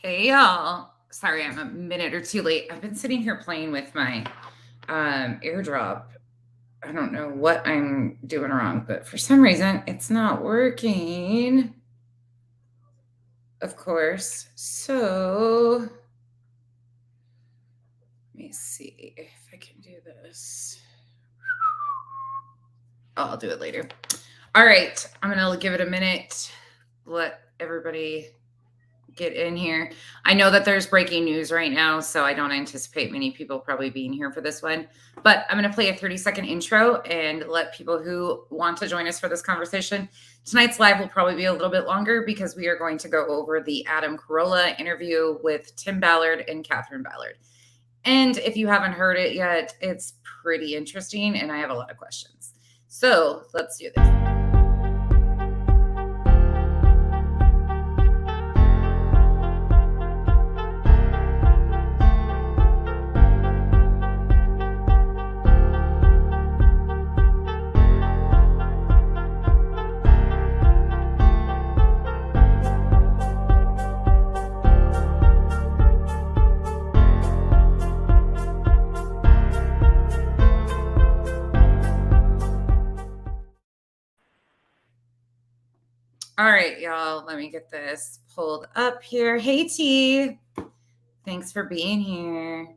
Hey y'all. Sorry, I'm a minute or two late. I've been sitting here playing with my airdrop. I don't know what I'm doing wrong, but for some reason it's not working. Of course. So let me see if I can do this. Oh, I'll do it later. All right. I'm going to give it a minute. Let everybody get in here. I know that there's breaking news right now, so I don't anticipate many people probably being here for this one. But I'm going to play a 30-second intro and let people who want to join us for this conversation. Tonight's live will probably be a little bit longer because we are going to go over the Adam Carolla interview with Tim Ballard and Katherine Ballard. And if you haven't heard it yet, it's pretty interesting, and I have a lot of questions. So let's do this. All right, y'all, let me get this pulled up here. Hey, T. Thanks for being here.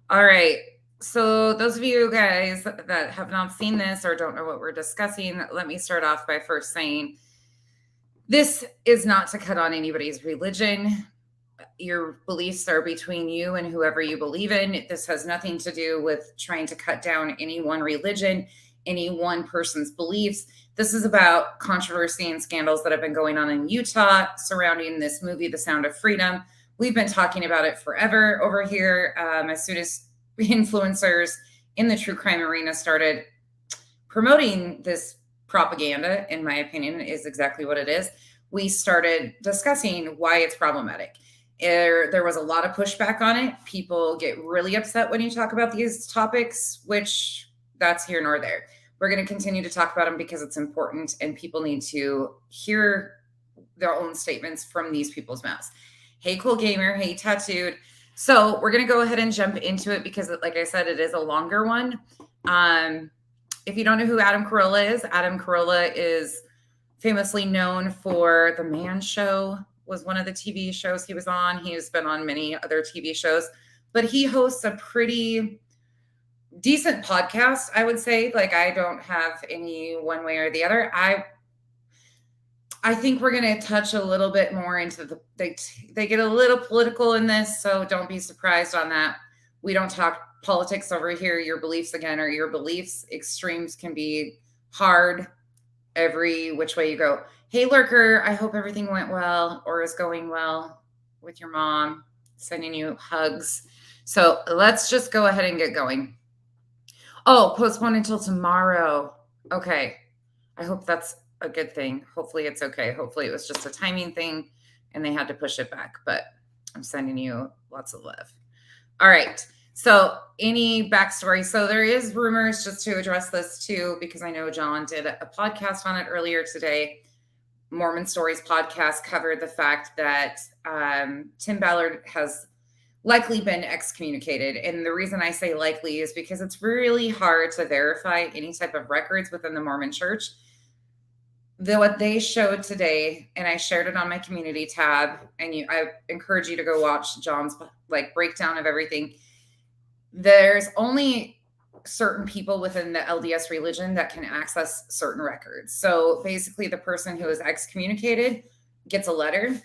All right. So, those of you guys that have not seen this or don't know what we're discussing, let me start off by first saying this is not to cut on anybody's religion. Your beliefs are between you and whoever you believe in. This has nothing to do with trying to cut down any one religion, any one person's beliefs. This is about controversy and scandals that have been going on in Utah surrounding this movie, The Sound of Freedom. We've been talking about it forever over here. As soon as influencers in the true crime arena started promoting this propaganda, in my opinion, is exactly what it is, we started discussing why it's problematic. There was a lot of pushback on it. People get really upset when you talk about these topics, which that's here nor there. We're going to continue to talk about them because it's important and people need to hear their own statements from these people's mouths. Hey, Cool Gamer. Hey, Tattooed. So we're going to go ahead and jump into it because, like I said, it is a longer one. If you don't know who Adam Carolla is famously known for The Man Show, was one of the TV shows he was on. He's been on many other TV shows, but he hosts a pretty decent podcast, I would say. Like, I don't have any one way or the other. I think we're going to touch a little bit more into they get a little political in this, so don't be surprised on that. We don't talk politics over here. Your beliefs, again, are your beliefs. Extremes can be hard every which way you go. Hey, Lurker, I hope everything went well or is going well with your mom. Sending you hugs. So let's just go ahead and get going. Oh, postpone until tomorrow. Okay. I hope that's a good thing. Hopefully it's okay. Hopefully it was just a timing thing and they had to push it back, but I'm sending you lots of love. All right. So any backstory? So there is rumors, just to address this too, because I know John did a podcast on it earlier today. Mormon Stories podcast covered the fact that Tim Ballard has likely been excommunicated. And the reason I say likely is because it's really hard to verify any type of records within the Mormon church. What they showed today, and I shared it on my community tab, and I encourage you to go watch John's breakdown of everything. There's only certain people within the LDS religion that can access certain records. So basically the person who is excommunicated gets a letter.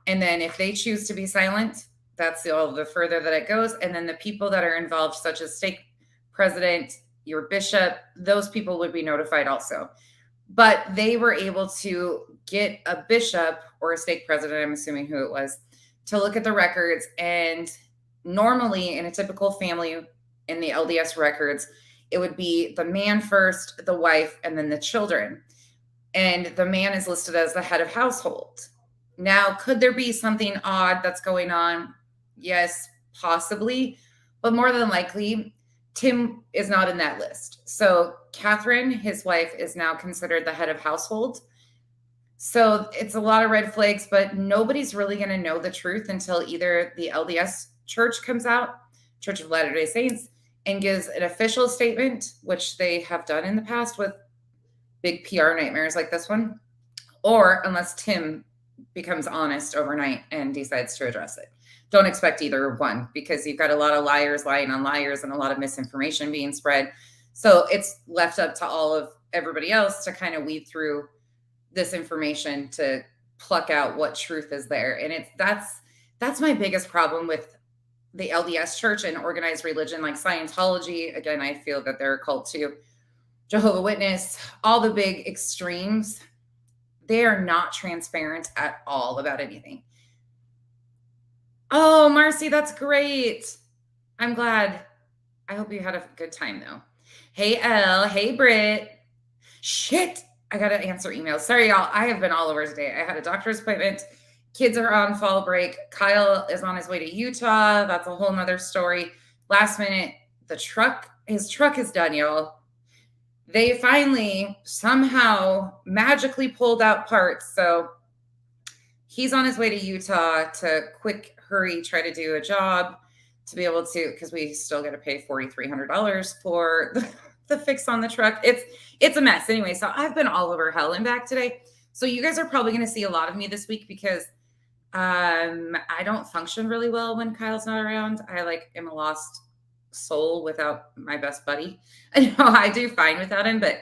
And then if they choose to be silent, that's all the further that it goes. And then the people that are involved, such as stake president, your bishop, those people would be notified also. But they were able to get a bishop or a stake president, I'm assuming who it was, to look at the records. And normally in a typical family in the LDS records, it would be the man first, the wife, and then the children. And the man is listed as the head of household. Now, could there be something odd that's going on? Yes, possibly. But more than likely, Tim is not in that list. So Katherine, his wife, is now considered the head of household. So it's a lot of red flags, but nobody's really going to know the truth until either the LDS Church comes out, Church of Latter-day Saints, and gives an official statement, which they have done in the past with big PR nightmares like this one, or unless Tim becomes honest overnight and decides to address it. Don't expect either one, because you've got a lot of liars lying on liars and a lot of misinformation being spread. So it's left up to all of everybody else to kind of weed through this information to pluck out what truth is there. And that's my biggest problem with the LDS Church and organized religion like Scientology. Again, I feel that they're a cult too. Jehovah's Witness, all the big extremes, they are not transparent at all about anything. Oh, Marcy, that's great. I'm glad. I hope you had a good time though. Hey, Elle. Hey, Britt. Shit. I got to answer emails. Sorry, y'all. I have been all over today. I had a doctor's appointment. Kids are on fall break. Kyle is on his way to Utah. That's a whole nother story. Last minute, his truck is done, y'all. They finally somehow magically pulled out parts. So he's on his way to Utah to quick hurry, try to do a job to be able to, because we still got to pay $4,300 for the fix on the truck. It's a mess. Anyway, so I've been all over hell and back today. So you guys are probably going to see a lot of me this week because I don't function really well when Kyle's not around. I am a lost soul without my best buddy. I know I do fine without him, but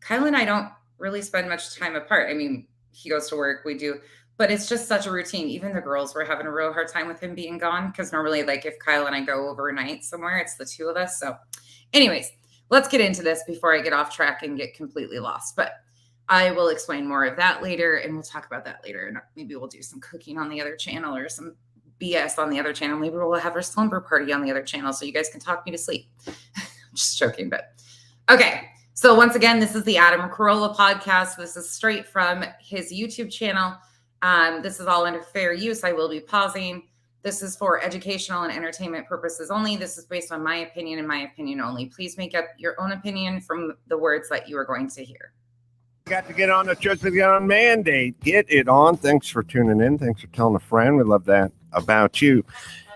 Kyle and I don't really spend much time apart. I mean, he goes to work, we do, but it's just such a routine. Even the girls were having a real hard time with him being gone, because normally if Kyle and I go overnight somewhere, it's the two of us. So anyways, let's get into this before I get off track and get completely lost. But I will explain more of that later, and we'll talk about that later. And maybe we'll do some cooking on the other channel or some BS on the other channel. Maybe we'll have our slumber party on the other channel so you guys can talk me to sleep. Just joking, but okay. So once again, this is the Adam Carolla podcast. This is straight from his YouTube channel. This is all under fair use. I will be pausing. This is for educational and entertainment purposes only. This is based on my opinion and my opinion only. Please make up your own opinion from the words that you are going to hear. Got to get on the Just to Get On mandate. Get it on. Thanks for tuning in. Thanks for telling a friend. We love that about you.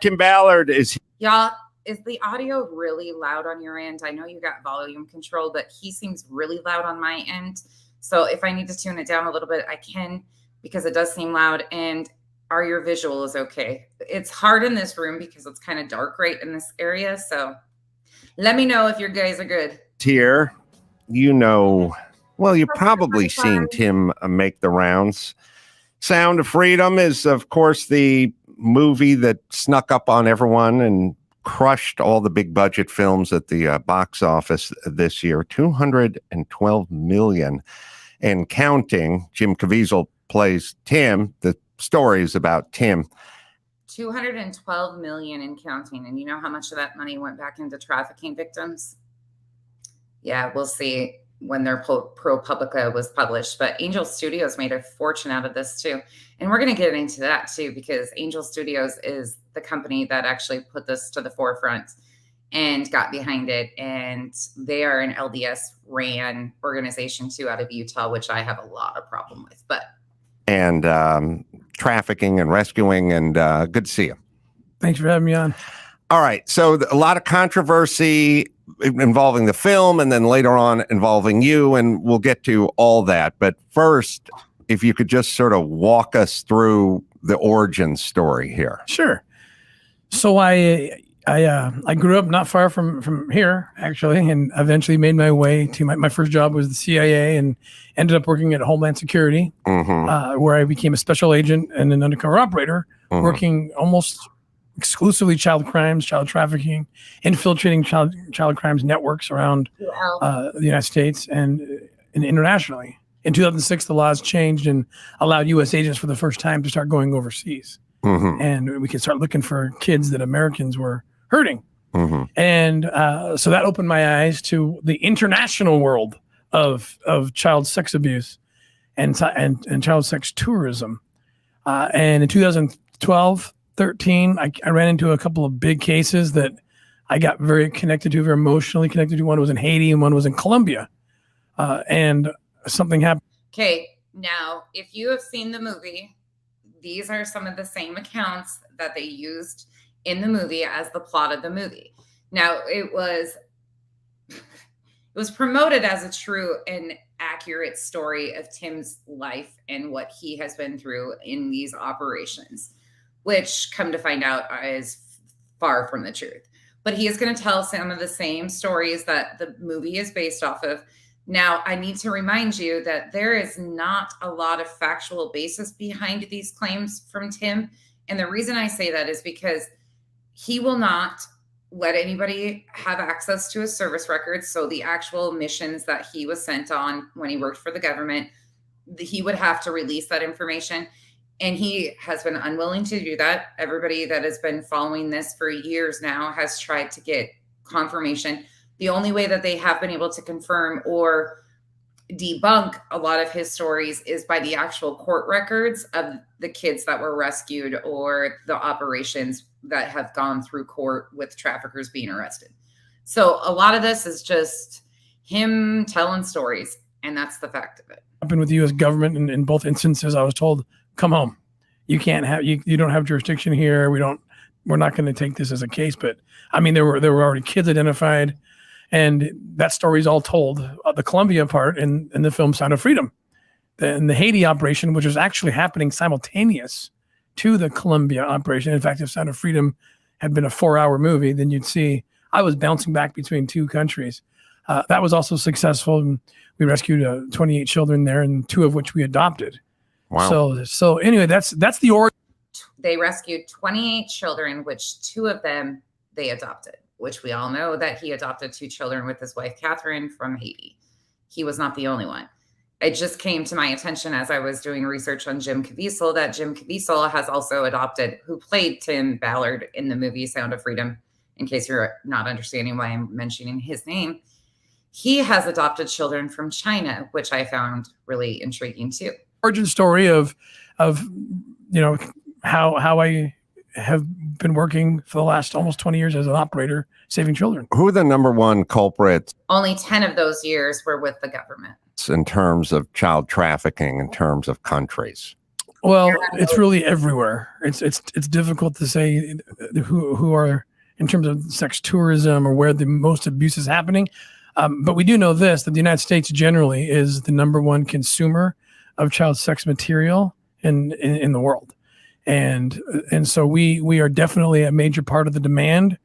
Tim Ballard is... Y'all, is the audio really loud on your end? I know you got volume control, but he seems really loud on my end. So if I need to tune it down a little bit, I can, because it does seem loud. And are your visuals okay? It's hard in this room because it's kind of dark right in this area. So let me know if your guys are good. Here, well, you've probably seen Tim make the rounds. Sound of Freedom is, of course, the movie that snuck up on everyone and crushed all the big budget films at the box office this year. $212 million and counting. Jim Caviezel plays Tim. The story is about Tim. $212 million and counting. And you know how much of that money went back into trafficking victims? Yeah, we'll see when their ProPublica was published. But Angel Studios made a fortune out of this too. And we're going to get into that too, because Angel Studios is the company that actually put this to the forefront and got behind it. And they are an LDS ran organization too out of Utah, which I have a lot of problem with. And trafficking and rescuing, and good to see you. Thanks for having me on. All right. So a lot of controversy involving the film, and then later on involving you, and we'll get to all that. But first, if you could just sort of walk us through the origin story here. Sure. So I grew up not far from here, actually, and eventually made my way to my first job was the CIA, and ended up working at Homeland Security, where I became a special agent and an undercover operator, working almost exclusively child crimes, child trafficking, infiltrating child crimes networks around the United States and internationally. In 2006, the laws changed and allowed U.S. agents for the first time to start going overseas. And we could start looking for kids that Americans were hurting. And so that opened my eyes to the international world of child sex abuse and child sex tourism. And in 2012, 13, I ran into a couple of big cases that I got very connected to, very emotionally connected to. One was in Haiti and one was in Colombia. And something happened. Okay. Now, if you have seen the movie, these are some of the same accounts that they used in the movie as the plot of the movie. Now, it was promoted as a true and accurate story of Tim's life and what he has been through in these operations, which, come to find out, is far from the truth. But he is going to tell some of the same stories that the movie is based off of. Now, I need to remind you that there is not a lot of factual basis behind these claims from Tim. And the reason I say that is because he will not let anybody have access to his service records. So the actual missions that he was sent on when he worked for the government, he would have to release that information. And he has been unwilling to do that. Everybody that has been following this for years now has tried to get confirmation. The only way that they have been able to confirm or debunk a lot of his stories is by the actual court records of the kids that were rescued or the operations that have gone through court with traffickers being arrested. So a lot of this is just him telling stories, and that's the fact of it. Happened with the U.S. government in both instances. I was told, come home. You can't have, you don't have jurisdiction here. We're not going to take this as a case. But I mean, there were already kids identified, and that story's all told. The Colombia part in the film Sound of Freedom, and the Haiti operation, which was actually happening simultaneous to the Colombia operation. In fact, if Sound of Freedom had been a 4-hour movie, then you'd see I was bouncing back between two countries. That was also successful. And we rescued 28 children there, and 2 of which we adopted. Wow. So anyway, that's the origin. They rescued 28 children, which 2 of them they adopted, which we all know that he adopted 2 children with his wife, Katherine, from Haiti. He was not the only one. It just came to my attention as I was doing research on Jim Caviezel that Jim Caviezel has also adopted, who played Tim Ballard in the movie Sound of Freedom, in case you're not understanding why I'm mentioning his name. He has adopted children from China, which I found really intriguing too. Origin story of how I have been working for the last almost 20 years as an operator saving children. Who are the number one culprits Only 10 of those years were with the government. in terms of child trafficking, in terms of countries? Well, it's really everywhere. It's difficult to say who are in terms of sex tourism or where the most abuse is happening. But we do know this, that the United States generally is the number one consumer of child sex material in the world. And so we are definitely a major part of the demand.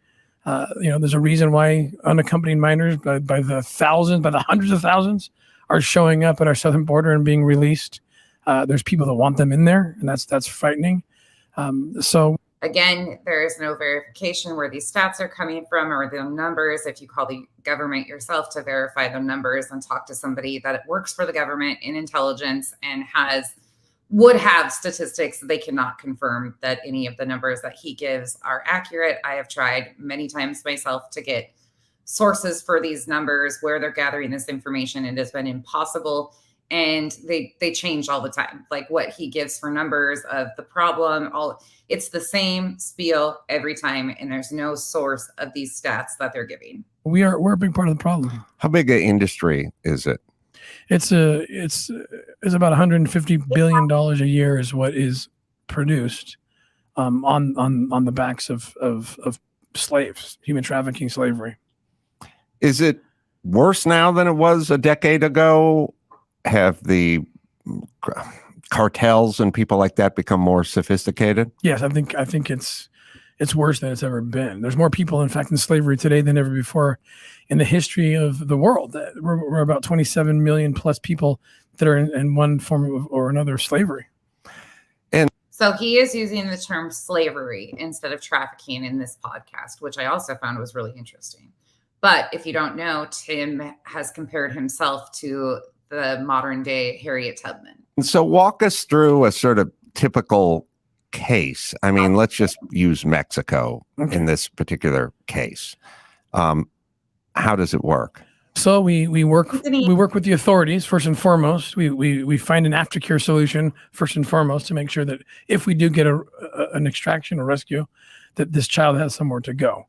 There's a reason why unaccompanied minors by the thousands, by the hundreds of thousands are showing up at our southern border and being released. There's people that want them in there, and that's frightening. So again, there is no verification where these stats are coming from or the numbers. If you call the government yourself to verify the numbers and talk to somebody that works for the government in intelligence and would have statistics, they cannot confirm that any of the numbers that he gives are accurate. I have tried many times myself to get sources for these numbers, where they're gathering this information. It has been impossible. And they change all the time, like what he gives for numbers of the problem. It's the same spiel every time, and there's no source of these stats that they're giving. We're a big part of the problem. How big an industry is it? It's about $150 billion a year is what is produced on the backs of slaves, human trafficking, slavery. Is it worse now than it was a decade ago? Have the cartels and people like that become more sophisticated? Yes, I think it's worse than it's ever been. There's more people, in fact, in slavery today than ever before in the history of the world. We're about 27 million plus people that are in one form or another of slavery. And so he is using the term slavery instead of trafficking in this podcast, which I also found was really interesting. But if you don't know, Tim has compared himself to the modern day Harriet Tubman. And so walk us through a sort of typical case. I mean, let's just use Mexico in this particular case. How does it work? So we work with the authorities first and foremost. We find an aftercare solution first and foremost to make sure that if we do get an extraction or rescue, that this child has somewhere to go.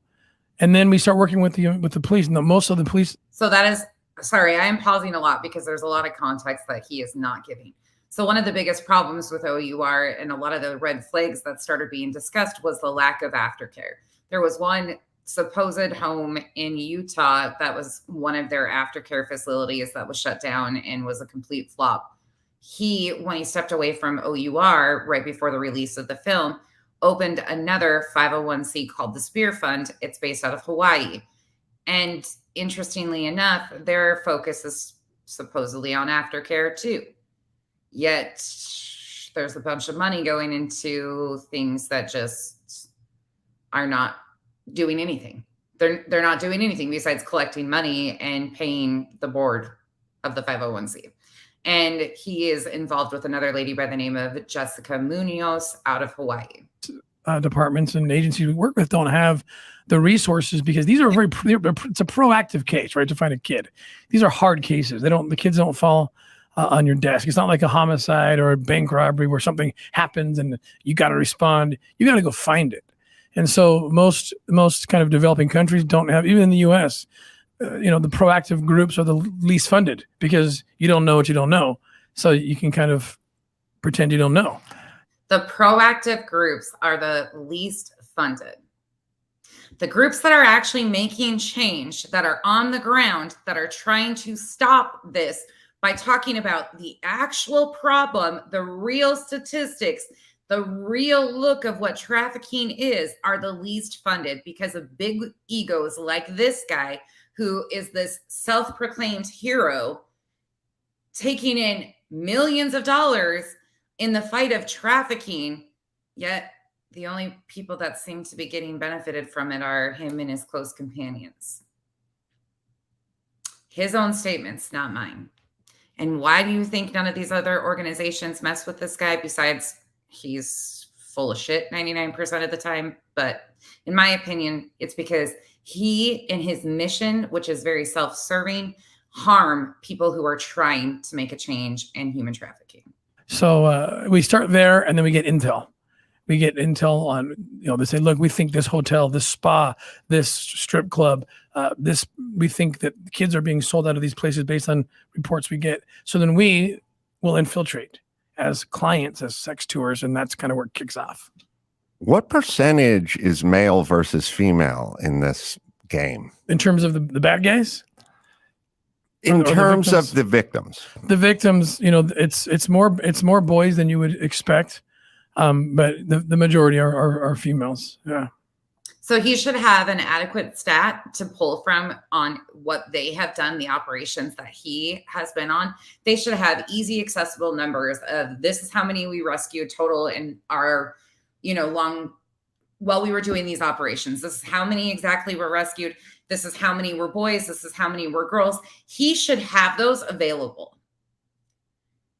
And then we start working with the police. And most of the police. So that is, sorry, I am pausing a lot because there's a lot of context that he is not giving. So one of the biggest problems with OUR and a lot of the red flags that started being discussed was the lack of aftercare. There was one supposed home in Utah that was one of their aftercare facilities that was shut down and was a complete flop. When he stepped away from OUR right before the release of the film, opened another 501c called the Spear Fund. It's based out of Hawaii. And interestingly enough, their focus is supposedly on aftercare too. Yet there's a bunch of money going into things that just are not doing anything. They're not doing anything besides collecting money and paying the board of the 501c. And he is involved with another lady by the name of Jessica Munoz out of Hawaii. Departments and agencies we work with don't have the resources because these are it's a proactive case, right? To find a kid. These are hard cases. The kids don't fall on your desk. It's not like a homicide or a bank robbery where something happens and you got to respond. You got to go find it. And so most kind of developing countries don't have, even in the US, the proactive groups are the least funded because you don't know what you don't know. So you can kind of pretend you don't know. The proactive groups are the least funded. The groups that are actually making change, that are on the ground, that are trying to stop this by talking about the actual problem, the real statistics, the real look of what trafficking is, are the least funded because of big egos like this guy, who is this self-proclaimed hero, taking in millions of dollars in the fight of trafficking, yet the only people that seem to be getting benefited from it are him and his close companions. His own statements, not mine. And why do you think none of these other organizations mess with this guy besides he's full of shit 99% of the time? But in my opinion, it's because he, in his mission, which is very self-serving, harm people who are trying to make a change in human trafficking. So we start there and then we get intel. We get intel on, they say, look, we think this hotel, this spa, this strip club, we think that kids are being sold out of these places based on reports we get. So then we will infiltrate as clients, as sex tours, and that's kind of where it kicks off. What percentage is male versus female in this game? In terms of the bad guys? In terms of the victims. The victims, it's more boys than you would expect. But the majority are females. Yeah. So he should have an adequate stat to pull from on what they have done, the operations that he has been on. They should have easy, accessible numbers of this is how many we rescued total in our, while we were doing these operations. This is how many exactly were rescued. This is how many were boys. This is how many were girls. He should have those available.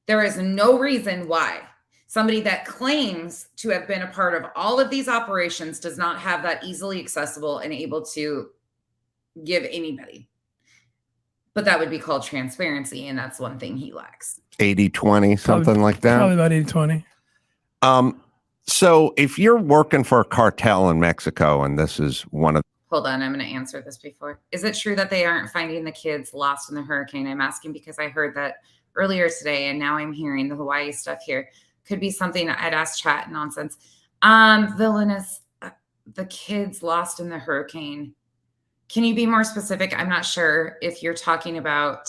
There is no reason why somebody that claims to have been a part of all of these operations does not have that easily accessible and able to give anybody. But that would be called transparency, and that's one thing he lacks. 80-20, something like that? Probably about 80-20. So if you're working for a cartel in Mexico, and this is one of... Hold on, I'm going to answer this before. Is it true that they aren't finding the kids lost in the hurricane? I'm asking because I heard that earlier today, and now I'm hearing the Hawaii stuff here. Could be something I'd ask chat nonsense. Villainous, the kids lost in the hurricane. Can you be more specific? I'm not sure if you're talking about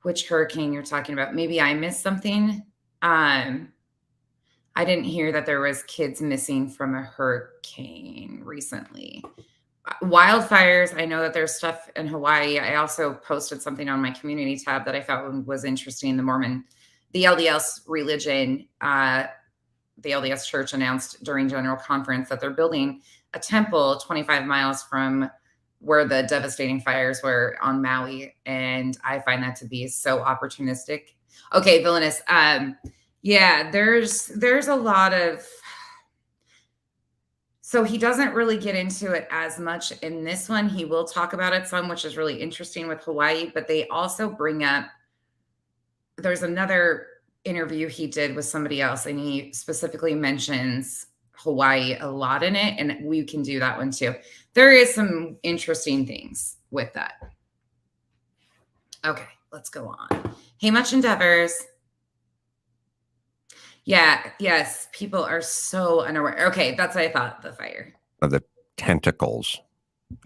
which hurricane you're talking about. Maybe I missed something. I didn't hear that there was kids missing from a hurricane recently. Wildfires, I know that there's stuff in Hawaii. I also posted something on my community tab that I thought was interesting. The LDS religion, the LDS church announced during General Conference that they're building a temple 25 miles from where the devastating fires were on Maui. And I find that to be so opportunistic. Okay, villainous. Yeah, there's a lot of... So he doesn't really get into it as much in this one. He will talk about it some, which is really interesting with Hawaii, but they also bring up, there's another interview he did with somebody else, and he specifically mentions Hawaii a lot in it, and we can do that one too. There is some interesting things with that. Okay, let's go on. Hey, Much Endeavors. Yeah, yes. People are so unaware. Okay, that's what I thought, the fire. Of the tentacles,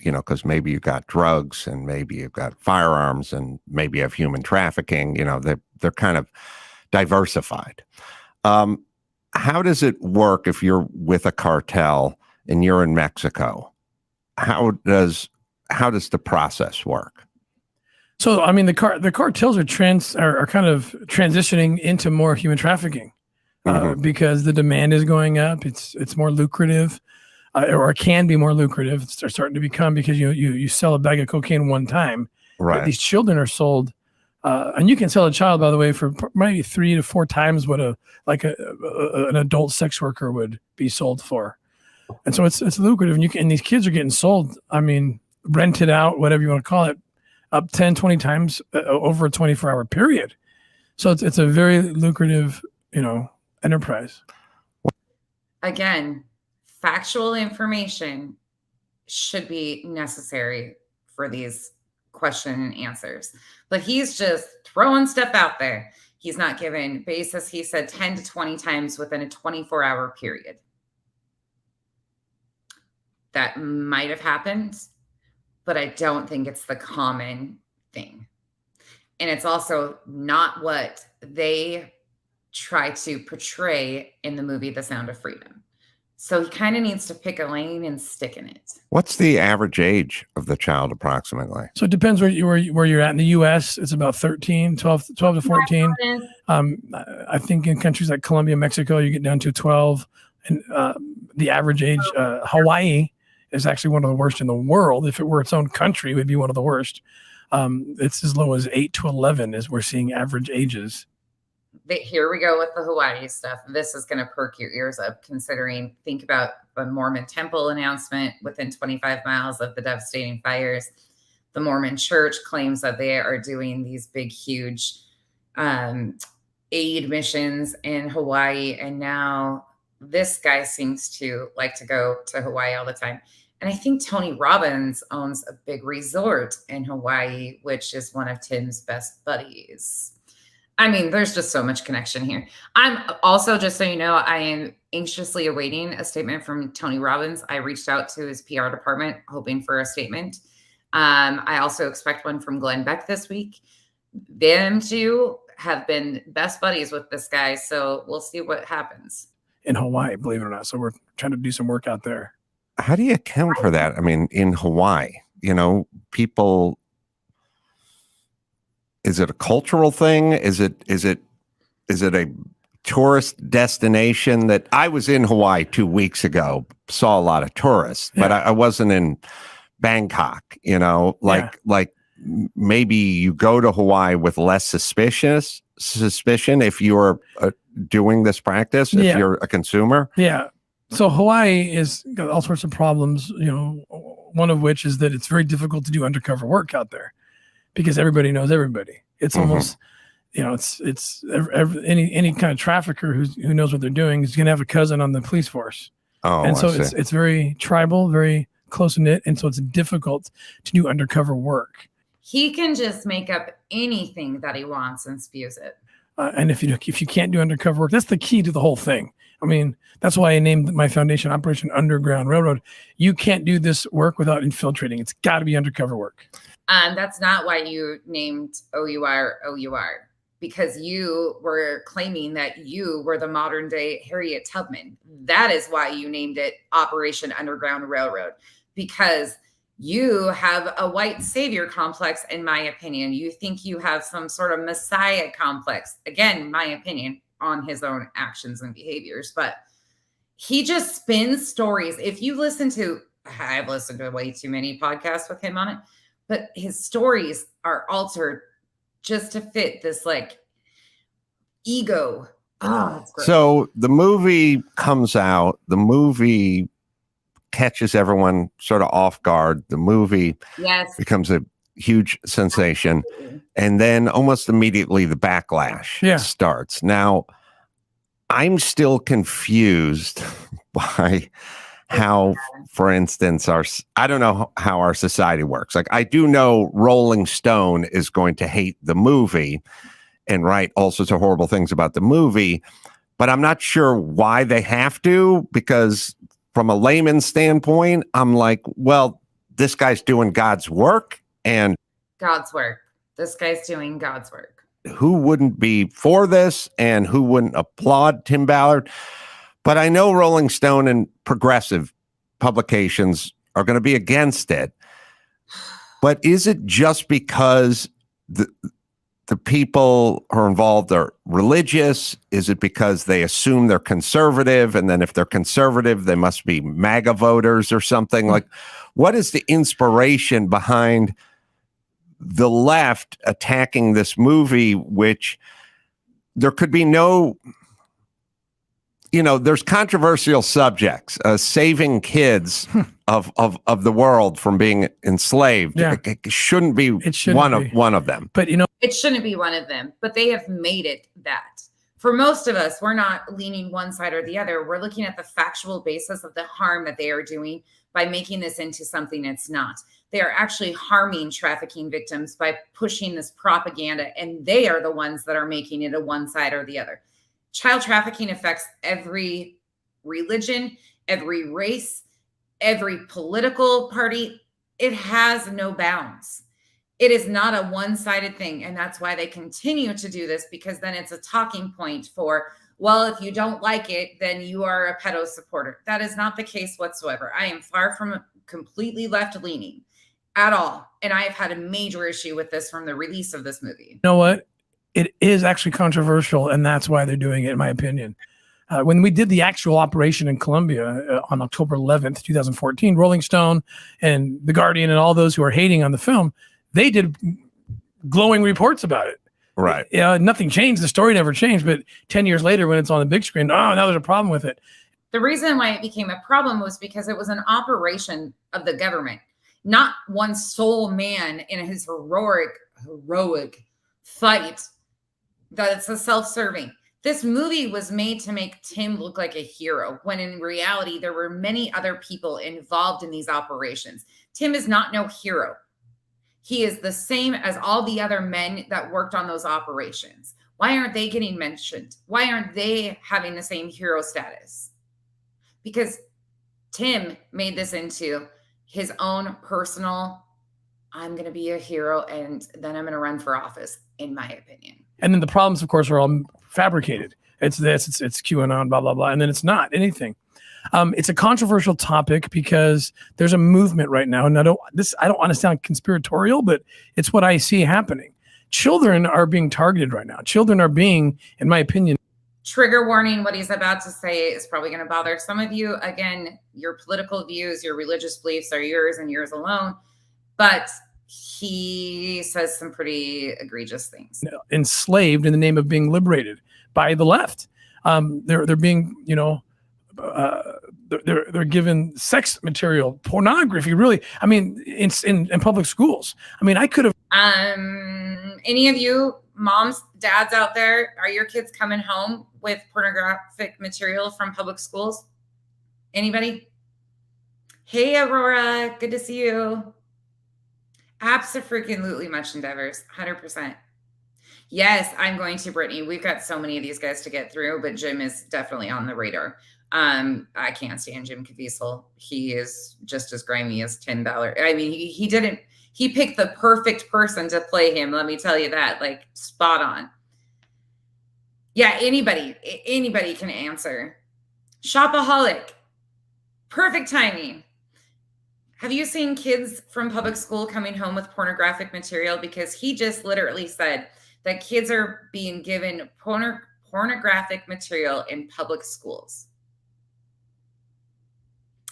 because maybe you've got drugs and maybe you've got firearms and maybe you have human trafficking. They're kind of diversified. How does it work if you're with a cartel and you're in Mexico? How does the process work? So, I mean, the cartels are kind of transitioning into more human trafficking because the demand is going up. It's more lucrative, or it can be more lucrative. It's starting to become, because you sell a bag of cocaine one time, right? But these children are sold, and you can sell a child, by the way, for maybe 3 to 4 times what an adult sex worker would be sold for. And so it's lucrative, and these kids are getting sold. I mean, rented out, whatever you want to call it, up 10, 20 times over a 24-hour period. So it's a very lucrative, enterprise. Again, factual information should be necessary for these question and answers. But he's just throwing stuff out there. He's not given basis. He said 10 to 20 times within a 24-hour period. That might have happened, but I don't think it's the common thing. And it's also not what they try to portray in the movie The Sound of Freedom. So he kind of needs to pick a lane and stick in it. What's the average age of the child approximately? So it depends where you're at. In the U.S., it's about 12 to 14. I think in countries like Colombia, Mexico, you get down to 12. And the average age, Hawaii is actually one of the worst in the world. If it were its own country, it would be one of the worst. It's as low as 8 to 11 as we're seeing average ages. Here we go with the Hawaii stuff. This is going to perk your ears up, think about the Mormon temple announcement within 25 miles of the devastating fires. The Mormon church claims that they are doing these big, huge aid missions in Hawaii. And now this guy seems to like to go to Hawaii all the time. And I think Tony Robbins owns a big resort in Hawaii, which is one of Tim's best buddies. I mean, there's just so much connection here. I'm also, just so you know, I am anxiously awaiting a statement from Tony Robbins. I reached out to his PR department hoping for a statement. I also expect one from Glenn Beck this week. Them two have been best buddies with this guy, so we'll see what happens. In Hawaii, believe it or not. So we're trying to do some work out there. How do you account for that? I mean, in Hawaii, people... Is it a cultural thing? Is it a tourist destination? That I was in Hawaii 2 weeks ago, saw a lot of tourists, but I wasn't in Bangkok. Like maybe you go to Hawaii with less suspicion if you're doing this practice, if you're a consumer. Yeah. So Hawaii is got all sorts of problems. One of which is that it's very difficult to do undercover work out there, because everybody knows everybody. It's almost, it's any kind of trafficker who knows what they're doing is going to have a cousin on the police force. Oh, and so it's very tribal, very close knit, and so it's difficult to do undercover work. He can just make up anything that he wants and spews it. And if you can't do undercover work, that's the key to the whole thing. I mean, that's why I named my foundation Operation Underground Railroad. You can't do this work without infiltrating. It's got to be undercover work. That's not why you named OUR, because you were claiming that you were the modern day Harriet Tubman. That is why you named it Operation Underground Railroad, because you have a white savior complex, in my opinion. You think you have some sort of messiah complex, again, my opinion, on his own actions and behaviors. But he just spins stories. If you listen to, I've listened to way too many podcasts with him on it, but his stories are altered just to fit this like ego. So the movie comes out, the movie catches everyone sort of off guard. The movie becomes a huge sensation. And then almost immediately the backlash starts. Now, I'm still confused by how, for instance, I don't know how our society works. Like, I do know Rolling Stone is going to hate the movie and write all sorts of horrible things about the movie, but I'm not sure why they have to, because from a layman's standpoint, I'm like, well, this guy's doing God's work, and God's work. This guy's doing God's work. Who wouldn't be for this and who wouldn't applaud Tim Ballard? But I know Rolling Stone and progressive publications are going to be against it. But is it just because the people who are involved are religious? Is it because they assume they're conservative, and then if they're conservative, they must be MAGA voters or something? Like, what is the inspiration behind the left attacking this movie, which there could be no, there's controversial subjects, saving kids of the world from being enslaved. Yeah. It shouldn't be one of them. But it shouldn't be one of them, but they have made it that. For most of us, we're not leaning one side or the other. We're looking at the factual basis of the harm that they are doing by making this into something it's not. They are actually harming trafficking victims by pushing this propaganda, and they are the ones that are making it a one side or the other. Child trafficking affects every religion, every race, every political party. It has no bounds. It is not a one-sided thing, and that's why they continue to do this, because then it's a talking point for, well, if you don't like it, then you are a pedo supporter. That is not the case whatsoever. I am far from completely left-leaning at all. And I have had a major issue with this from the release of this movie. You know what? It is actually controversial, and that's why they're doing it, in my opinion. When we did the actual operation in Colombia on October 11th, 2014, Rolling Stone and The Guardian and all those who are hating on the film, they did glowing reports about it. Right. Nothing changed. The story never changed. But 10 years later, when it's on the big screen, now there's a problem with it. The reason why it became a problem was because it was an operation of the government, not one sole man in his heroic fight. That it's a self-serving. This movie was made to make Tim look like a hero, when in reality, there were many other people involved in these operations. Tim is not no hero. He is the same as all the other men that worked on those operations. Why aren't they getting mentioned? Why aren't they having the same hero status? Because Tim made this into his own personal, I'm going to be a hero and then I'm going to run for office, in my opinion. And then the problems, of course, are all fabricated. It's this, it's QAnon, blah, blah, blah. And then it's not anything. It's a controversial topic because there's a movement right now. And I don't want to sound conspiratorial, but it's what I see happening. Children are being targeted right now. Children are being, in my opinion. Trigger warning, what he's about to say is probably going to bother some of you. Again, your political views, your religious beliefs are yours and yours alone. But he says some pretty egregious things. Enslaved in the name of being liberated by the left. They're being, they're given sex material, pornography. Really, I mean, in public schools. I mean, I could have. Any of you moms, dads out there, are your kids coming home with pornographic material from public schools? Anybody? Hey, Aurora, good to see you. Absolutely, much endeavors, 100%. Yes, I'm going to Brittany. We've got so many of these guys to get through, but Jim is definitely on the radar. I can't stand Jim Caviezel. He is just as grimy as Tim Ballard. I mean, he picked the perfect person to play him. Let me tell you that, like, spot on. Yeah, anybody can answer. Shopaholic, perfect timing. Have you seen kids from public school coming home with pornographic material? Because he just literally said that kids are being given pornographic material in public schools.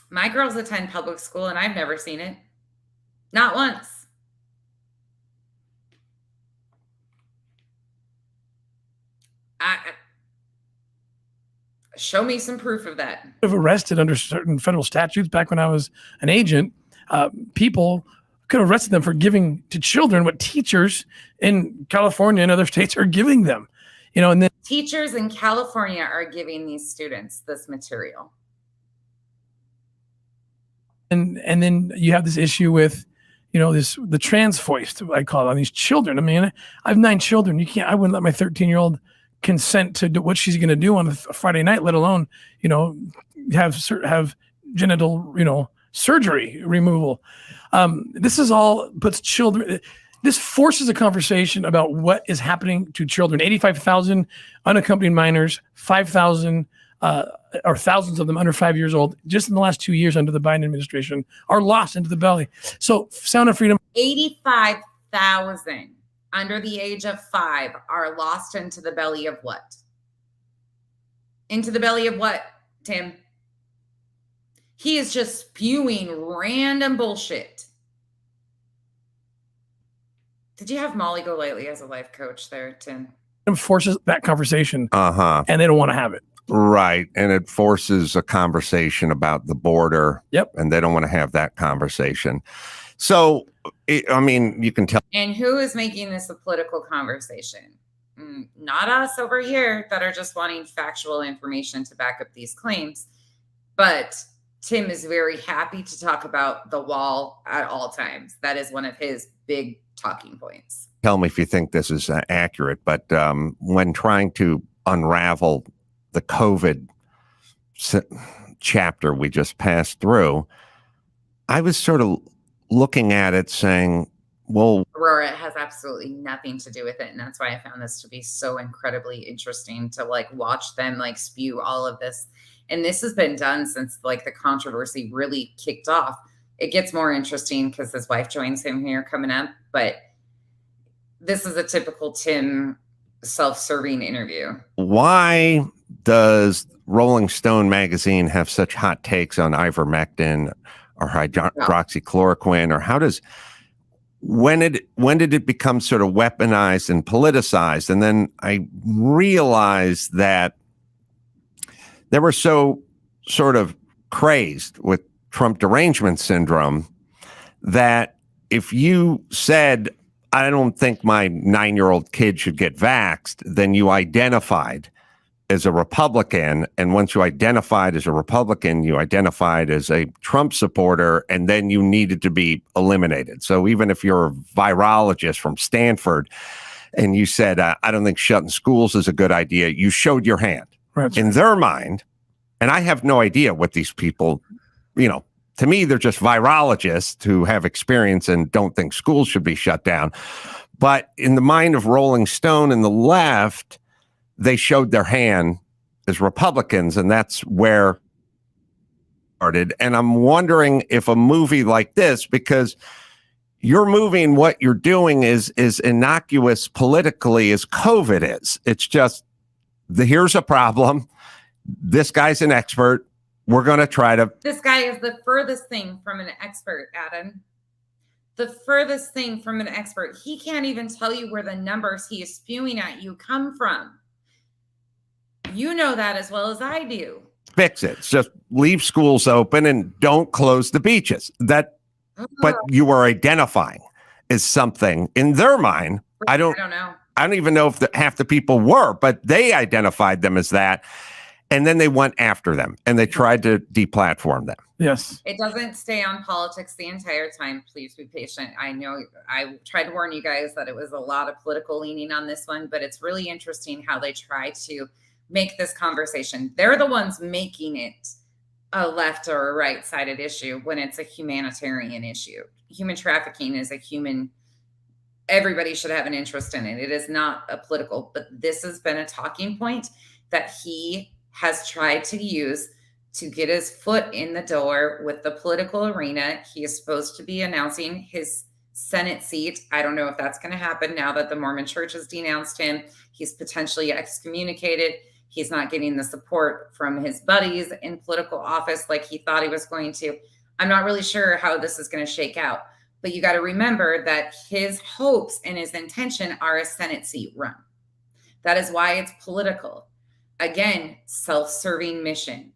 My girls attend public school and I've never seen it. Not once. Show me some proof of that. I've arrested under certain federal statutes back when I was an agent. People could have arrested them for giving to children what teachers in California and other states are giving them. And then teachers in California are giving these students this material. And then you have this issue with, the trans voice, I call it, on these children. I mean, I have 9 children. I wouldn't let my 13-year-old consent to do what she's going to do on a Friday night, let alone, have genital, surgery removal. This is all puts children. This forces a conversation about what is happening to children. 85,000 unaccompanied minors, 5,000 or thousands of them under 5 years old, just in the last 2 years under the Biden administration, are lost into the belly. So, Sound of Freedom. 85,000 under the age of 5 are lost into the belly of what? Into the belly of what, Tim? He is just spewing random bullshit. Did you have Molly Golightly as a life coach there, Tim? It forces that conversation, and they don't want to have it. Right, and it forces a conversation about the border. Yep, and they don't want to have that conversation. So, you can tell. And who is making this a political conversation? Not us over here that are just wanting factual information to back up these claims, but Tim is very happy to talk about the wall at all times. That is one of his big talking points. Tell me if you think this is accurate, but when trying to unravel the COVID chapter we just passed through, I was sort of looking at it saying, well, Aurora, it has absolutely nothing to do with it. And that's why I found this to be so incredibly interesting to watch them spew all of this. And this has been done since the controversy really kicked off. It gets more interesting because his wife joins him here coming up, but this is a typical Tim self-serving interview. Why does Rolling Stone magazine have such hot takes on ivermectin or hydroxychloroquine, or how does when did it become sort of weaponized and politicized? And then I realized that they were so sort of crazed with Trump derangement syndrome that if you said, I don't think my 9-year-old kid should get vaxxed, then you identified as a Republican. And once you identified as a Republican, you identified as a Trump supporter, and then you needed to be eliminated. So even if you're a virologist from Stanford and you said, I don't think shutting schools is a good idea, you showed your hand. Right. In their mind, and I have no idea what these people, to me, they're just virologists who have experience and don't think schools should be shut down. But in the mind of Rolling Stone and the left, they showed their hand as Republicans, and that's where it started. And I'm wondering if a movie like this, because your movie and what you're doing is innocuous politically as COVID is. It's just, here's a problem. This guy's an expert. We're going to try to. This guy is the furthest thing from an expert, Adam. The furthest thing from an expert. He can't even tell you where the numbers he is spewing at you come from. You know that as well as I do. Fix it. Just leave schools open and don't close the beaches. But you are identifying as something in their mind. I don't know. I don't even know if half the people were, but they identified them as that. And then they went after them and they tried to deplatform them. Yes. It doesn't stay on politics the entire time. Please be patient. I know I tried to warn you guys that it was a lot of political leaning on this one, but it's really interesting how they try to make this conversation. They're the ones making it a left or a right-sided issue when it's a humanitarian issue. Human trafficking is everybody should have an interest in it. It is not a political, but this has been a talking point that he has tried to use to get his foot in the door with the political arena. He is supposed to be announcing his Senate seat. I don't know if that's going to happen now that the Mormon Church has denounced him. He's potentially excommunicated. He's not getting the support from his buddies in political office like he thought he was going to. I'm not really sure how this is going to shake out, but you got to remember that his hopes and his intention are a Senate seat run. That is why it's political. Again, self-serving mission.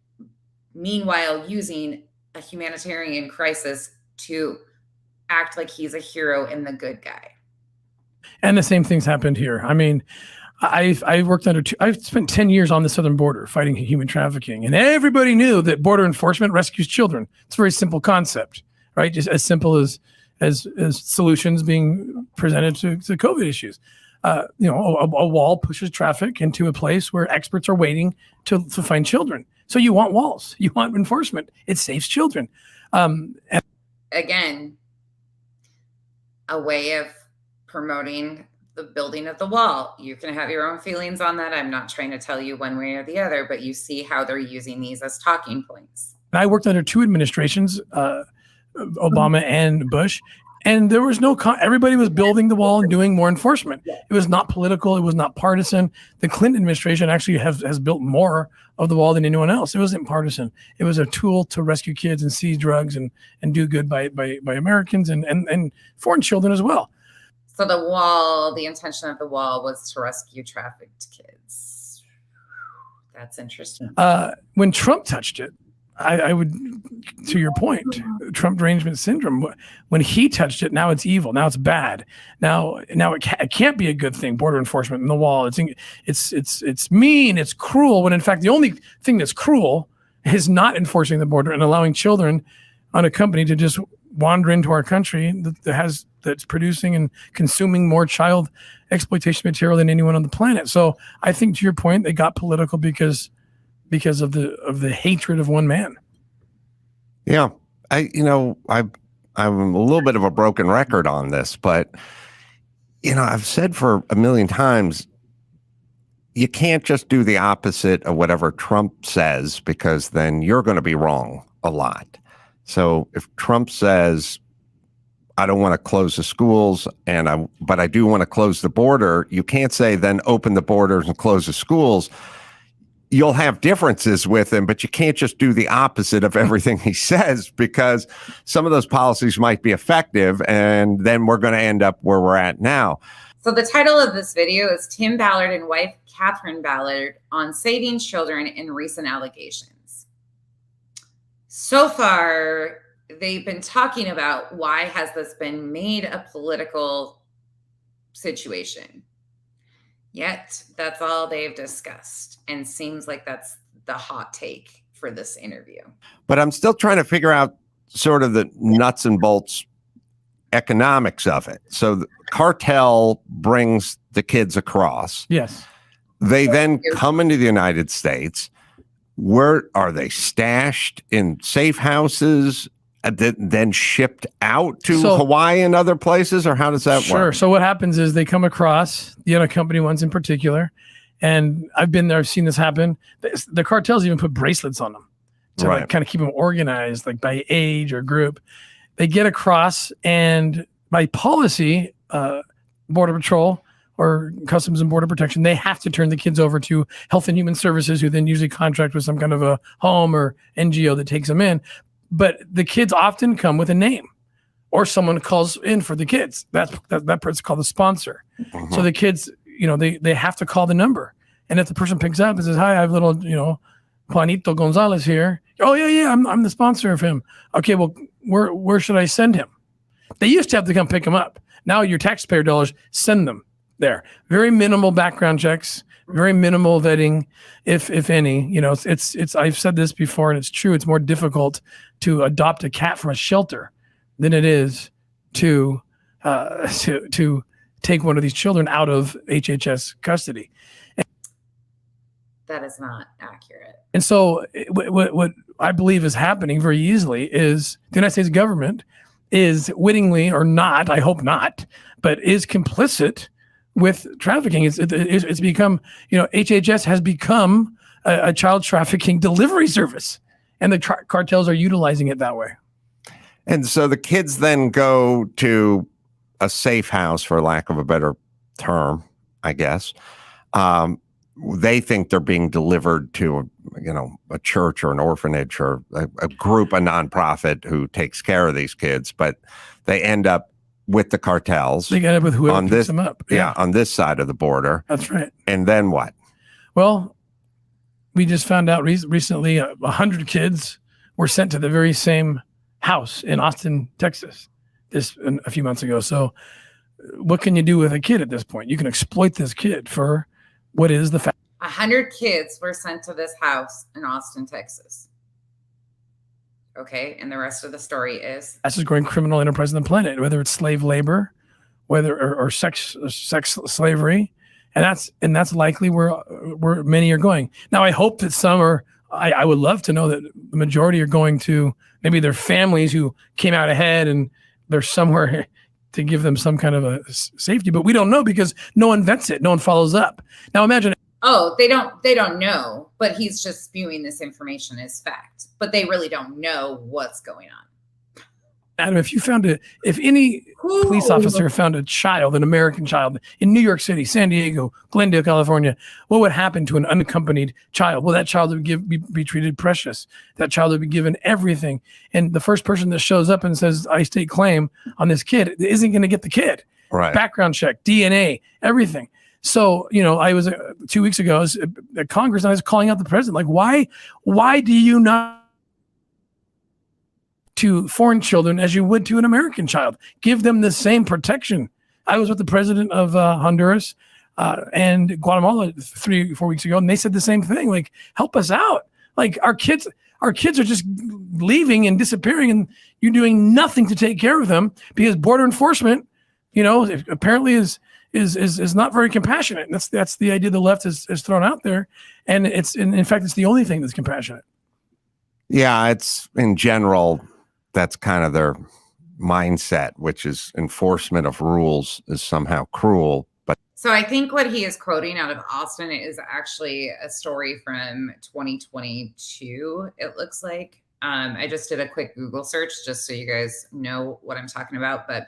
Meanwhile, using a humanitarian crisis to act like he's a hero and the good guy. And the same things happened here. I mean, I've spent 10 years on the southern border fighting human trafficking, and everybody knew that border enforcement rescues children. It's a very simple concept, right? Just as simple as solutions being presented to COVID issues. A wall pushes traffic into a place where experts are waiting to find children. So you want walls, you want enforcement. It saves children. Again, a way of promoting the building of the wall. You can have your own feelings on that. I'm not trying to tell you one way or the other, but you see how they're using these as talking points. I worked under 2 administrations, Obama and Bush, and there was everybody was building the wall and doing more enforcement. It was not political. It was not partisan. The Clinton administration actually has built more of the wall than anyone else. It wasn't partisan. It was a tool to rescue kids and seize drugs and do good by Americans and foreign children as well. So the intention of the wall was to rescue trafficked kids. That's interesting. When Trump touched it, I would, to your point, Trump derangement syndrome. When he touched it, now it's evil. Now it's bad. Now it can't be a good thing. Border enforcement and the wall. It's mean. It's cruel. When in fact the only thing that's cruel is not enforcing the border and allowing children unaccompanied to just wander into our country that's producing and consuming more child exploitation material than anyone on the planet. So I think, to your point, they got political because of the hatred of one man. Yeah. I'm a little bit of a broken record on this, but I've said for a million times, you can't just do the opposite of whatever Trump says, because then you're going to be wrong a lot. So if Trump says, I don't want to close the schools but I do want to close the border, you can't say then open the borders and close the schools. You'll have differences with him, but you can't just do the opposite of everything he says, because some of those policies might be effective, and then we're going to end up where we're at now. So the title of this video is Tim Ballard and wife Katherine Ballard on saving children in recent allegations. So far, they've been talking about why has this been made a political situation. Yet that's all they've discussed, and seems like that's the hot take for this interview. But I'm still trying to figure out sort of the nuts and bolts economics of it. So the cartel brings the kids across. Yes. They then come into the United States. Where are they stashed? In safe houses? Then shipped out to Hawaii and other places, or how does that work? Sure. So what happens is they come across, the unaccompanied ones in particular, and I've been there, I've seen this happen. The cartels even put bracelets on them to like kind of keep them organized, like by age or group. They get across, and by policy, Border Patrol or Customs and Border Protection, they have to turn the kids over to Health and Human Services, who then usually contract with some kind of a home or NGO that takes them in. But the kids often come with a name, or someone calls in for the kids. That person's called the sponsor. Uh-huh. So the kids, they have to call the number. And if the person picks up and says, "Hi, I have little, Juanito Gonzalez here." "Oh yeah, I'm the sponsor of him." "Okay, well, where should I send him?" They used to have to come pick him up. Now your taxpayer dollars send them there. Very minimal background checks. Very minimal vetting, if any. It's. I've said this before, and it's true. It's more difficult to adopt a cat from a shelter than it is to take one of these children out of HHS custody. That is not accurate. And so, what I believe is happening very easily is the United States government is wittingly, or not, I hope not, but is complicit with trafficking. It's become, HHS has become a child trafficking delivery service, and the cartels are utilizing it that way. And so the kids then go to a safe house, for lack of a better term, I guess. They think they're being delivered to, a church or an orphanage or a group, a nonprofit who takes care of these kids, but they end up with the cartels. They end up with whoever picks them up. Yeah, on this side of the border. That's right. And then what? Well, we just found out recently 100 kids were sent to the very same house in Austin, Texas, a few months ago. So what can you do with a kid at this point? You can exploit this kid for what is the fact. 100 kids were sent to this house in Austin, Texas. Okay, and the rest of the story is? Fastest growing criminal enterprise on the planet, whether it's slave labor whether or sex slavery, and that's likely where many are going. Now, I hope that some are. I would love to know that the majority are going to maybe their families who came out ahead and they're somewhere to give them some kind of a safety, but we don't know because no one vets it, no one follows up. Now imagine. Oh, they don't know, but he's just spewing this information as fact, but they really don't know what's going on. Adam, if any police officer found a child, an American child in New York City, San Diego, Glendale, California, what would happen to an unaccompanied child? Well, that child would be treated precious. That child would be given everything. And the first person that shows up and says, I state claim on this kid isn't going to get the kid. Right. Background check, DNA, everything. So, I was 2 weeks ago, I was at Congress and I was calling out the president. Like, why do you not to foreign children as you would to an American child? Give them the same protection. I was with the president of Honduras and Guatemala 3-4 weeks ago, and they said the same thing. Like, help us out. Like, our kids are just leaving and disappearing, and you're doing nothing to take care of them because border enforcement, apparently is not very compassionate. And that's the idea the left has thrown out there, and in fact it's the only thing that's compassionate. Yeah, it's in general. That's kind of their mindset, which is enforcement of rules is somehow cruel. But so I think what he is quoting out of Austin is actually a story from 2022. It looks like I just did a quick Google search just so you guys know what I'm talking about. But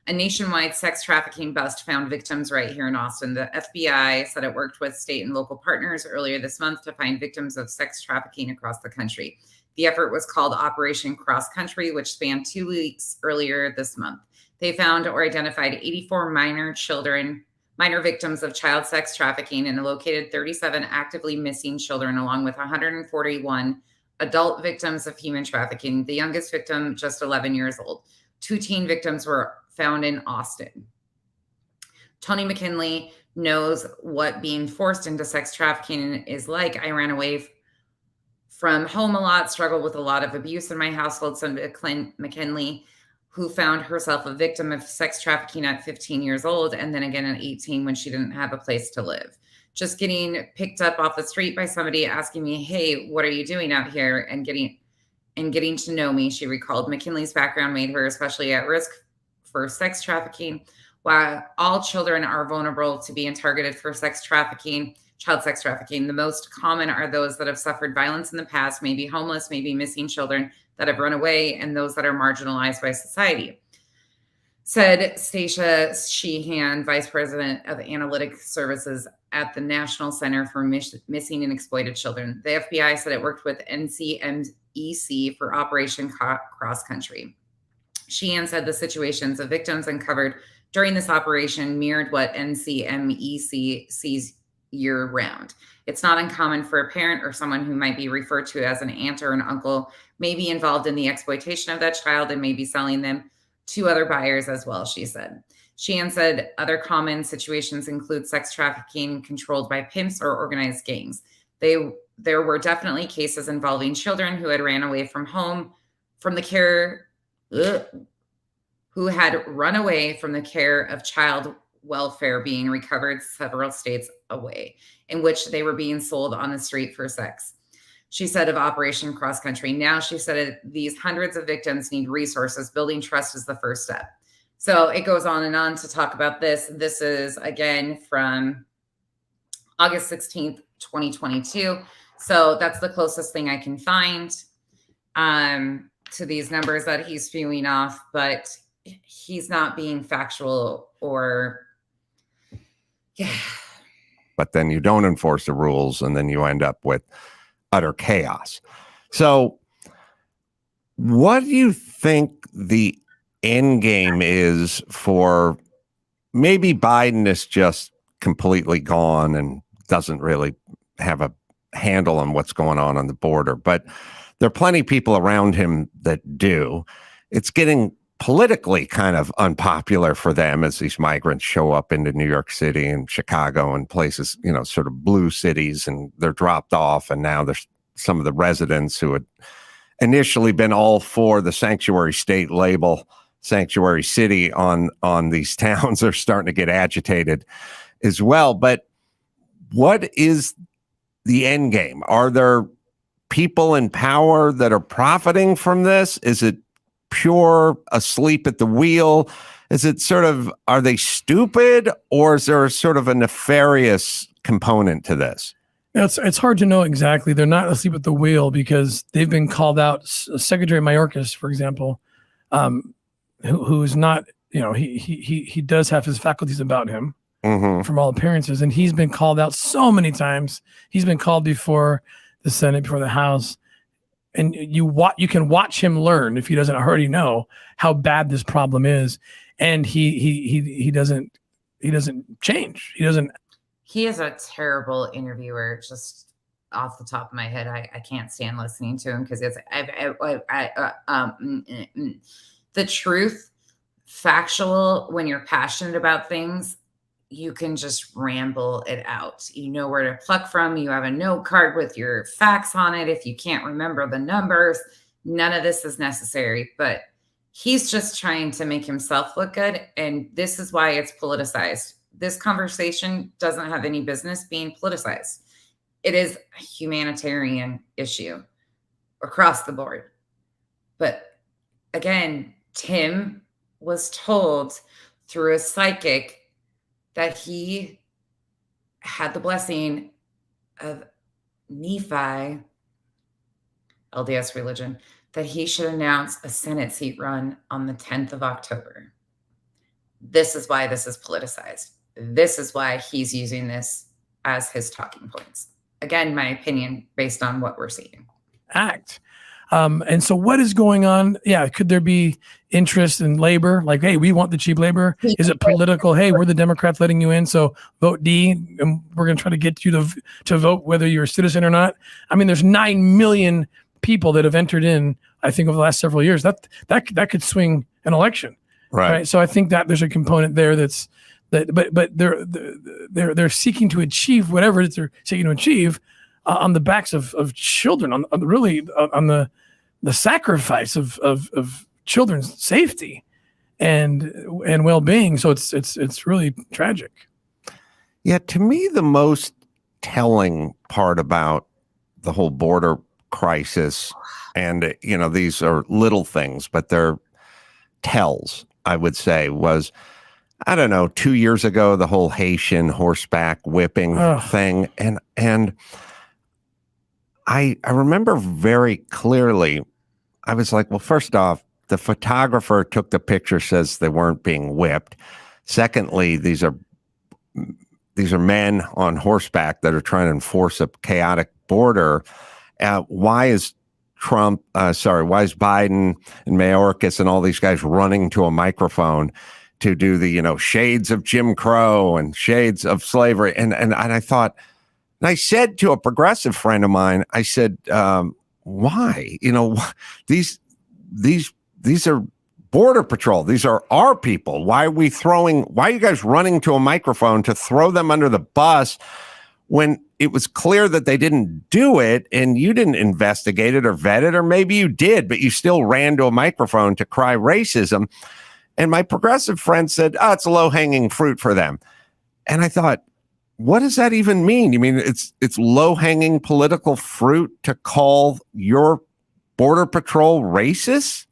a nationwide sex trafficking bust found victims right here in Austin. The FBI said it worked with state and local partners earlier this month to find victims of sex trafficking across the country. The effort was called Operation Cross Country, which spanned 2 weeks earlier this month. They found or identified 84 minor victims of child sex trafficking and located 37 actively missing children, along with 141 adult victims of human trafficking. The youngest victim, just 11 years old. 2 teen victims were found in Austin. Tony McKinley knows what being forced into sex trafficking is like. I ran away from home a lot, struggled with a lot of abuse in my household. So McKinley, who found herself a victim of sex trafficking at 15 years old, and then again at 18 when she didn't have a place to live. Just getting picked up off the street by somebody asking me, hey, what are you doing out here? And getting to know me, she recalled. McKinley's background made her especially at risk for sex trafficking. While all children are vulnerable to being targeted for child sex trafficking, the most common are those that have suffered violence in the past, maybe homeless, maybe missing children that have run away, and those that are marginalized by society, said Stacia Sheehan, Vice President of Analytic Services at the National Center for Missing and Exploited Children. The FBI said it worked with NCMEC for Operation Cross Country. Sheehan said the situations of victims uncovered during this operation mirrored what NCMEC sees year-round. It's not uncommon for a parent or someone who might be referred to as an aunt or an uncle may be involved in the exploitation of that child and may be selling them to other buyers as well, she said. Sheehan said other common situations include sex trafficking controlled by pimps or organized gangs. There were definitely cases involving children who had ran away from home, from the care, who had run away from the care of child welfare being recovered several states away, in which they were being sold on the street for sex. She said of Operation Cross Country. Now, she said these hundreds of victims need resources. Building trust is the first step. So it goes on and on to talk about this. This is, again, from August 16th, 2022. So that's the closest thing I can find to these numbers that he's spewing off, but he's not being factual or... Yeah. But then you don't enforce the rules, and then you end up with utter chaos. So what do you think the end game is for maybe Biden is just completely gone and doesn't really have a handle on what's going on the border, but there are plenty of people around him that do. It's getting politically kind of unpopular for them as these migrants show up into New York City and Chicago and places, sort of blue cities, and they're dropped off. And now there's some of the residents who had initially been all for the sanctuary state label sanctuary city on these towns are starting to get agitated as well. But what is the end game? Are there people in power that are profiting from this? Is it pure asleep at the wheel? Is it sort of, are they stupid, or is there sort of a nefarious component to this? It's hard to know exactly. They're not asleep at the wheel because they've been called out. Secretary Mayorkas, for example, who is not, he does have his faculties about him from all appearances, and he's been called out so many times. He's been called before the Senate, before the House, and you can watch him learn, if he doesn't already know, how bad this problem is, and he doesn't change. He is a terrible interviewer. Just off the top of my head, I can't stand listening to him because it's the truth, factual. When you're passionate about things, you can just ramble it out. You know where to pluck from. You have a note card with your facts on it. If you can't remember the numbers, none of this is necessary. But he's just trying to make himself look good. And this is why it's politicized. This conversation doesn't have any business being politicized. It is a humanitarian issue across the board. But again, Tim was told through a psychic that he had the blessing of Nephi, LDS religion, that he should announce a Senate seat run on the 10th of October. This is why this is politicized. This is why he's using this as his talking points. Again, my opinion based on what we're seeing. And so what is going on? Yeah. Could there be interest in labor? Like, hey, we want the cheap labor. Is it political? Hey, we're the Democrats letting you in, so vote D, and we're going to try to get you to vote whether you're a citizen or not. I mean, there's 9 million people that have entered in, I think, over the last several years. That could swing an election. Right. So I think that there's a component there but they're seeking to achieve whatever it is they're seeking to achieve on the backs of children, on the sacrifice of children's safety and well-being. So it's really tragic. Yeah, to me, the most telling part about the whole border crisis, and these are little things, but they're tells, I would say, was, I don't know, 2 years ago, the whole Haitian horseback whipping thing. And I remember very clearly, I was like, well, first off, the photographer took the picture, says they weren't being whipped. Secondly, these are men on horseback that are trying to enforce a chaotic border. Why is Biden and Mayorkas and all these guys running to a microphone to do the, shades of Jim Crow and shades of slavery? And I thought, and I said to a progressive friend of mine, I said, why? These are Border Patrol. These are our people. Why are you guys running to a microphone to throw them under the bus when it was clear that they didn't do it, and you didn't investigate it or vet it, or maybe you did, but you still ran to a microphone to cry racism? And my progressive friend said, it's a low-hanging fruit for them. And I thought, what does that even mean? You mean it's low-hanging political fruit to call your Border Patrol racist?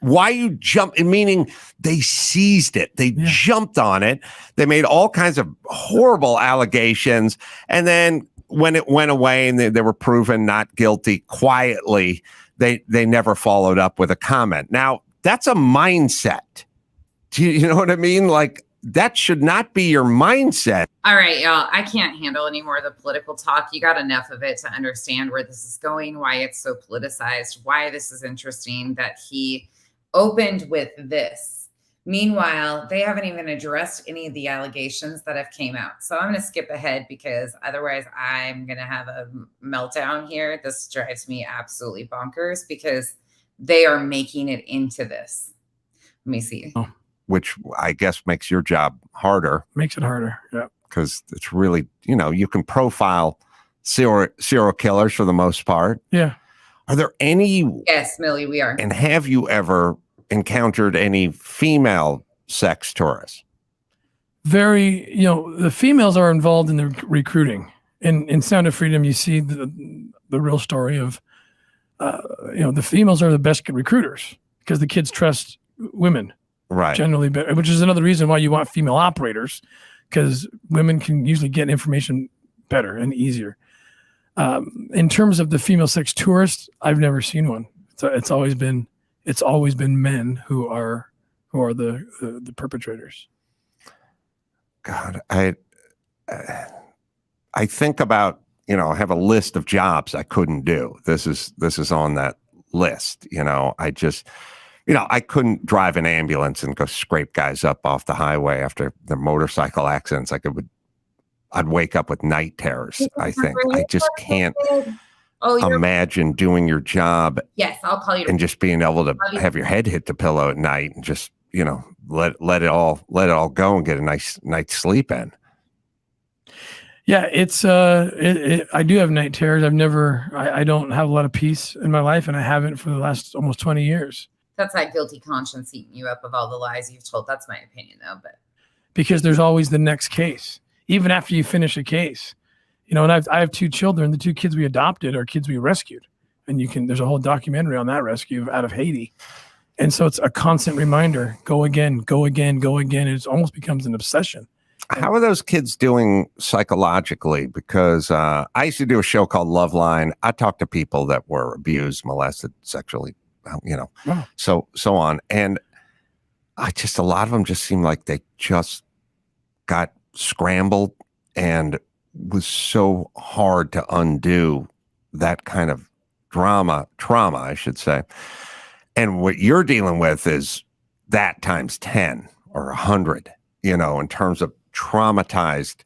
Why you jump? Meaning they seized it. They jumped on it. They made all kinds of horrible allegations. And then when it went away and they were proven not guilty, quietly, they never followed up with a comment. Now, that's a mindset. Do you know what I mean? Like, that should not be your mindset. All right, y'all. I can't handle any more of the political talk. You got enough of it to understand where this is going, why it's so politicized, why this is interesting that he opened with this. Meanwhile, they haven't even addressed any of the allegations that have came out. So I'm going to skip ahead because otherwise I'm going to have a meltdown here. This drives me absolutely bonkers because they are making it into this. Let me see. Which I guess makes your job harder. Makes it harder, yeah. Because it's really, you can profile serial killers for the most part. Yeah. Are there any? Yes, Millie, we are. And have you ever encountered any female sex tourists? Very, the females are involved in the recruiting. In Sound of Freedom, you see the real story of, the females are the best recruiters because the kids trust women, right? Generally, which is another reason why you want female operators, because women can usually get information better and easier. In terms of the female sex tourists, I've never seen one. So it's always been men who are the perpetrators. God, I think about, I have a list of jobs I couldn't do. This is on that list. I couldn't drive an ambulance and go scrape guys up off the highway after their motorcycle accidents. I'd wake up with night terrors. I think I just can't imagine doing your job. Yes, I'll call you. And just being able to have your head hit the pillow at night and just, let it all go and get a nice night's sleep in. Yeah, it's I do have night terrors. I don't have a lot of peace in my life, and I haven't for the last almost 20 years. That's that guilty conscience eating you up of all the lies you've told. That's my opinion, though. But because there's always the next case, even after you finish a case, and I have 2 children. The 2 kids we adopted are kids we rescued, and there's a whole documentary on that rescue out of Haiti. And so it's a constant reminder, go again, go again, go again. It almost becomes an obsession. How are those kids doing psychologically? Because I used to do a show called Love Line. I talked to people that were abused, molested, sexually, Wow. so on. And a lot of them just seem like they just got scrambled, and was so hard to undo that kind of trauma, I should say. And what you're dealing with is that times 10 or 100, in terms of traumatized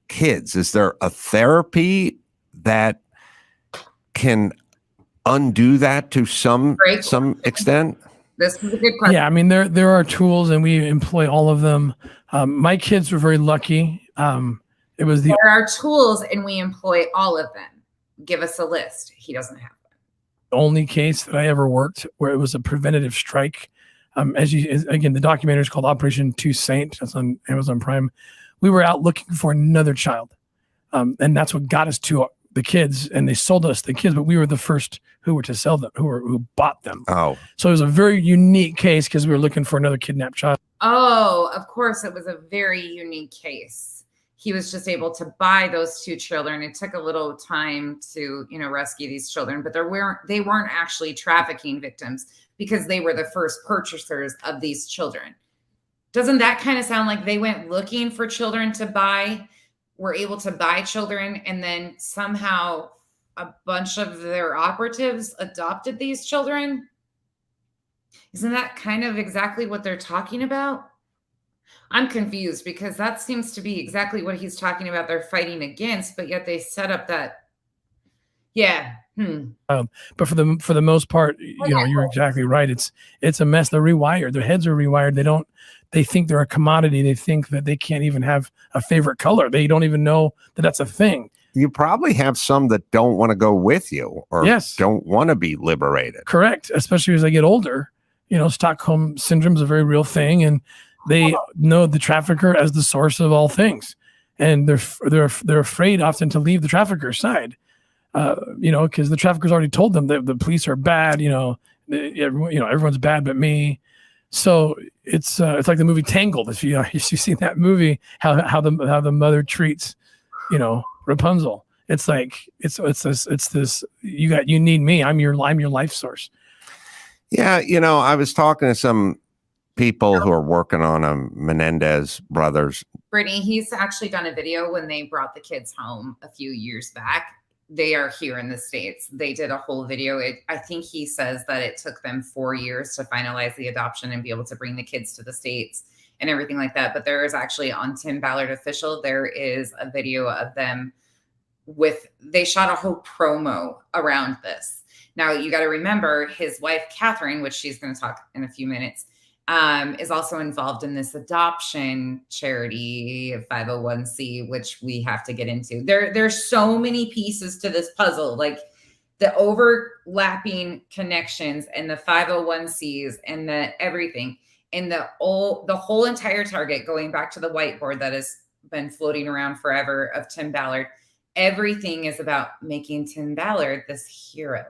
kids. Is there a therapy that can undo that to some extent? This is a good question. Yeah, I mean, there are tools, and we employ all of them. My kids were very lucky. There are tools, and we employ all of them. Give us a list. He doesn't have one. The only case that I ever worked where it was a preventative strike. Again, the documentary is called Operation Toussaint. That's on Amazon Prime. We were out looking for another child, and that's what got us to the kids. And they sold us the kids, but we were the first who were to sell them, who bought them. Oh, so it was a very unique case because we were looking for another kidnapped child. Oh, of course, it was a very unique case. He was just able to buy those 2 children. It took a little time to, rescue these children, but they weren't actually trafficking victims because they were the first purchasers of these children. Doesn't that kind of sound like they went looking for children to buy, were able to buy children, and then somehow a bunch of their operatives adopted these children? Isn't that kind of exactly what they're talking about? I'm confused because that seems to be exactly what he's talking about. They're fighting against, but yet they set up that. Yeah. But for the most part, you're exactly right. It's a mess. They're rewired. Their heads are rewired. They think they're a commodity. They think that they can't even have a favorite color. They don't even know that that's a thing. You probably have some that don't want to go with you or don't want to be liberated. Correct. Especially as they get older. Stockholm syndrome is a very real thing, and they know the trafficker as the source of all things, and they're afraid often to leave the trafficker's side, because the trafficker's already told them that the police are bad. Everyone's bad but me. So it's like the movie Tangled. If you see that movie, how the mother treats, Rapunzel. It's like it's this. You need me. I'm your life source. Yeah, I was talking to some people who are working on Menendez brothers. Brittany, he's actually done a video when they brought the kids home a few years back. They are here in the States. They did a whole video. I think he says that it took them 4 years to finalize the adoption and be able to bring the kids to the States and everything like that. But there is actually on Tim Ballard Official, there is a video of them they shot a whole promo around this. Now, you got to remember his wife, Katherine, which she's going to talk in a few minutes, is also involved in this adoption charity, 501c, which we have to get into. There's so many pieces to this puzzle. Like, the overlapping connections and the 501Cs and the everything and the whole entire target going back to the whiteboard that has been floating around forever of Tim Ballard. Everything is about making Tim Ballard this hero.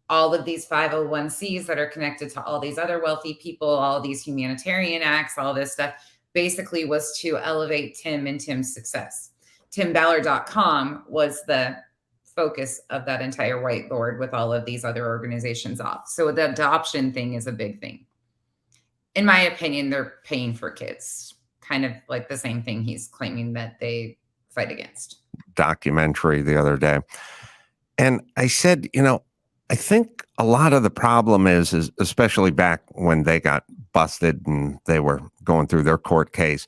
All of these 501Cs that are connected to all these other wealthy people, all these humanitarian acts, all this stuff basically was to elevate Tim and Tim's success. TimBallard.com was the focus of that entire whiteboard with all of these other organizations off. So the adoption thing is a big thing. In my opinion, they're paying for kids, kind of like the same thing he's claiming that they fight against. Documentary the other day. And I said, I think a lot of the problem is especially back when they got busted and they were going through their court case,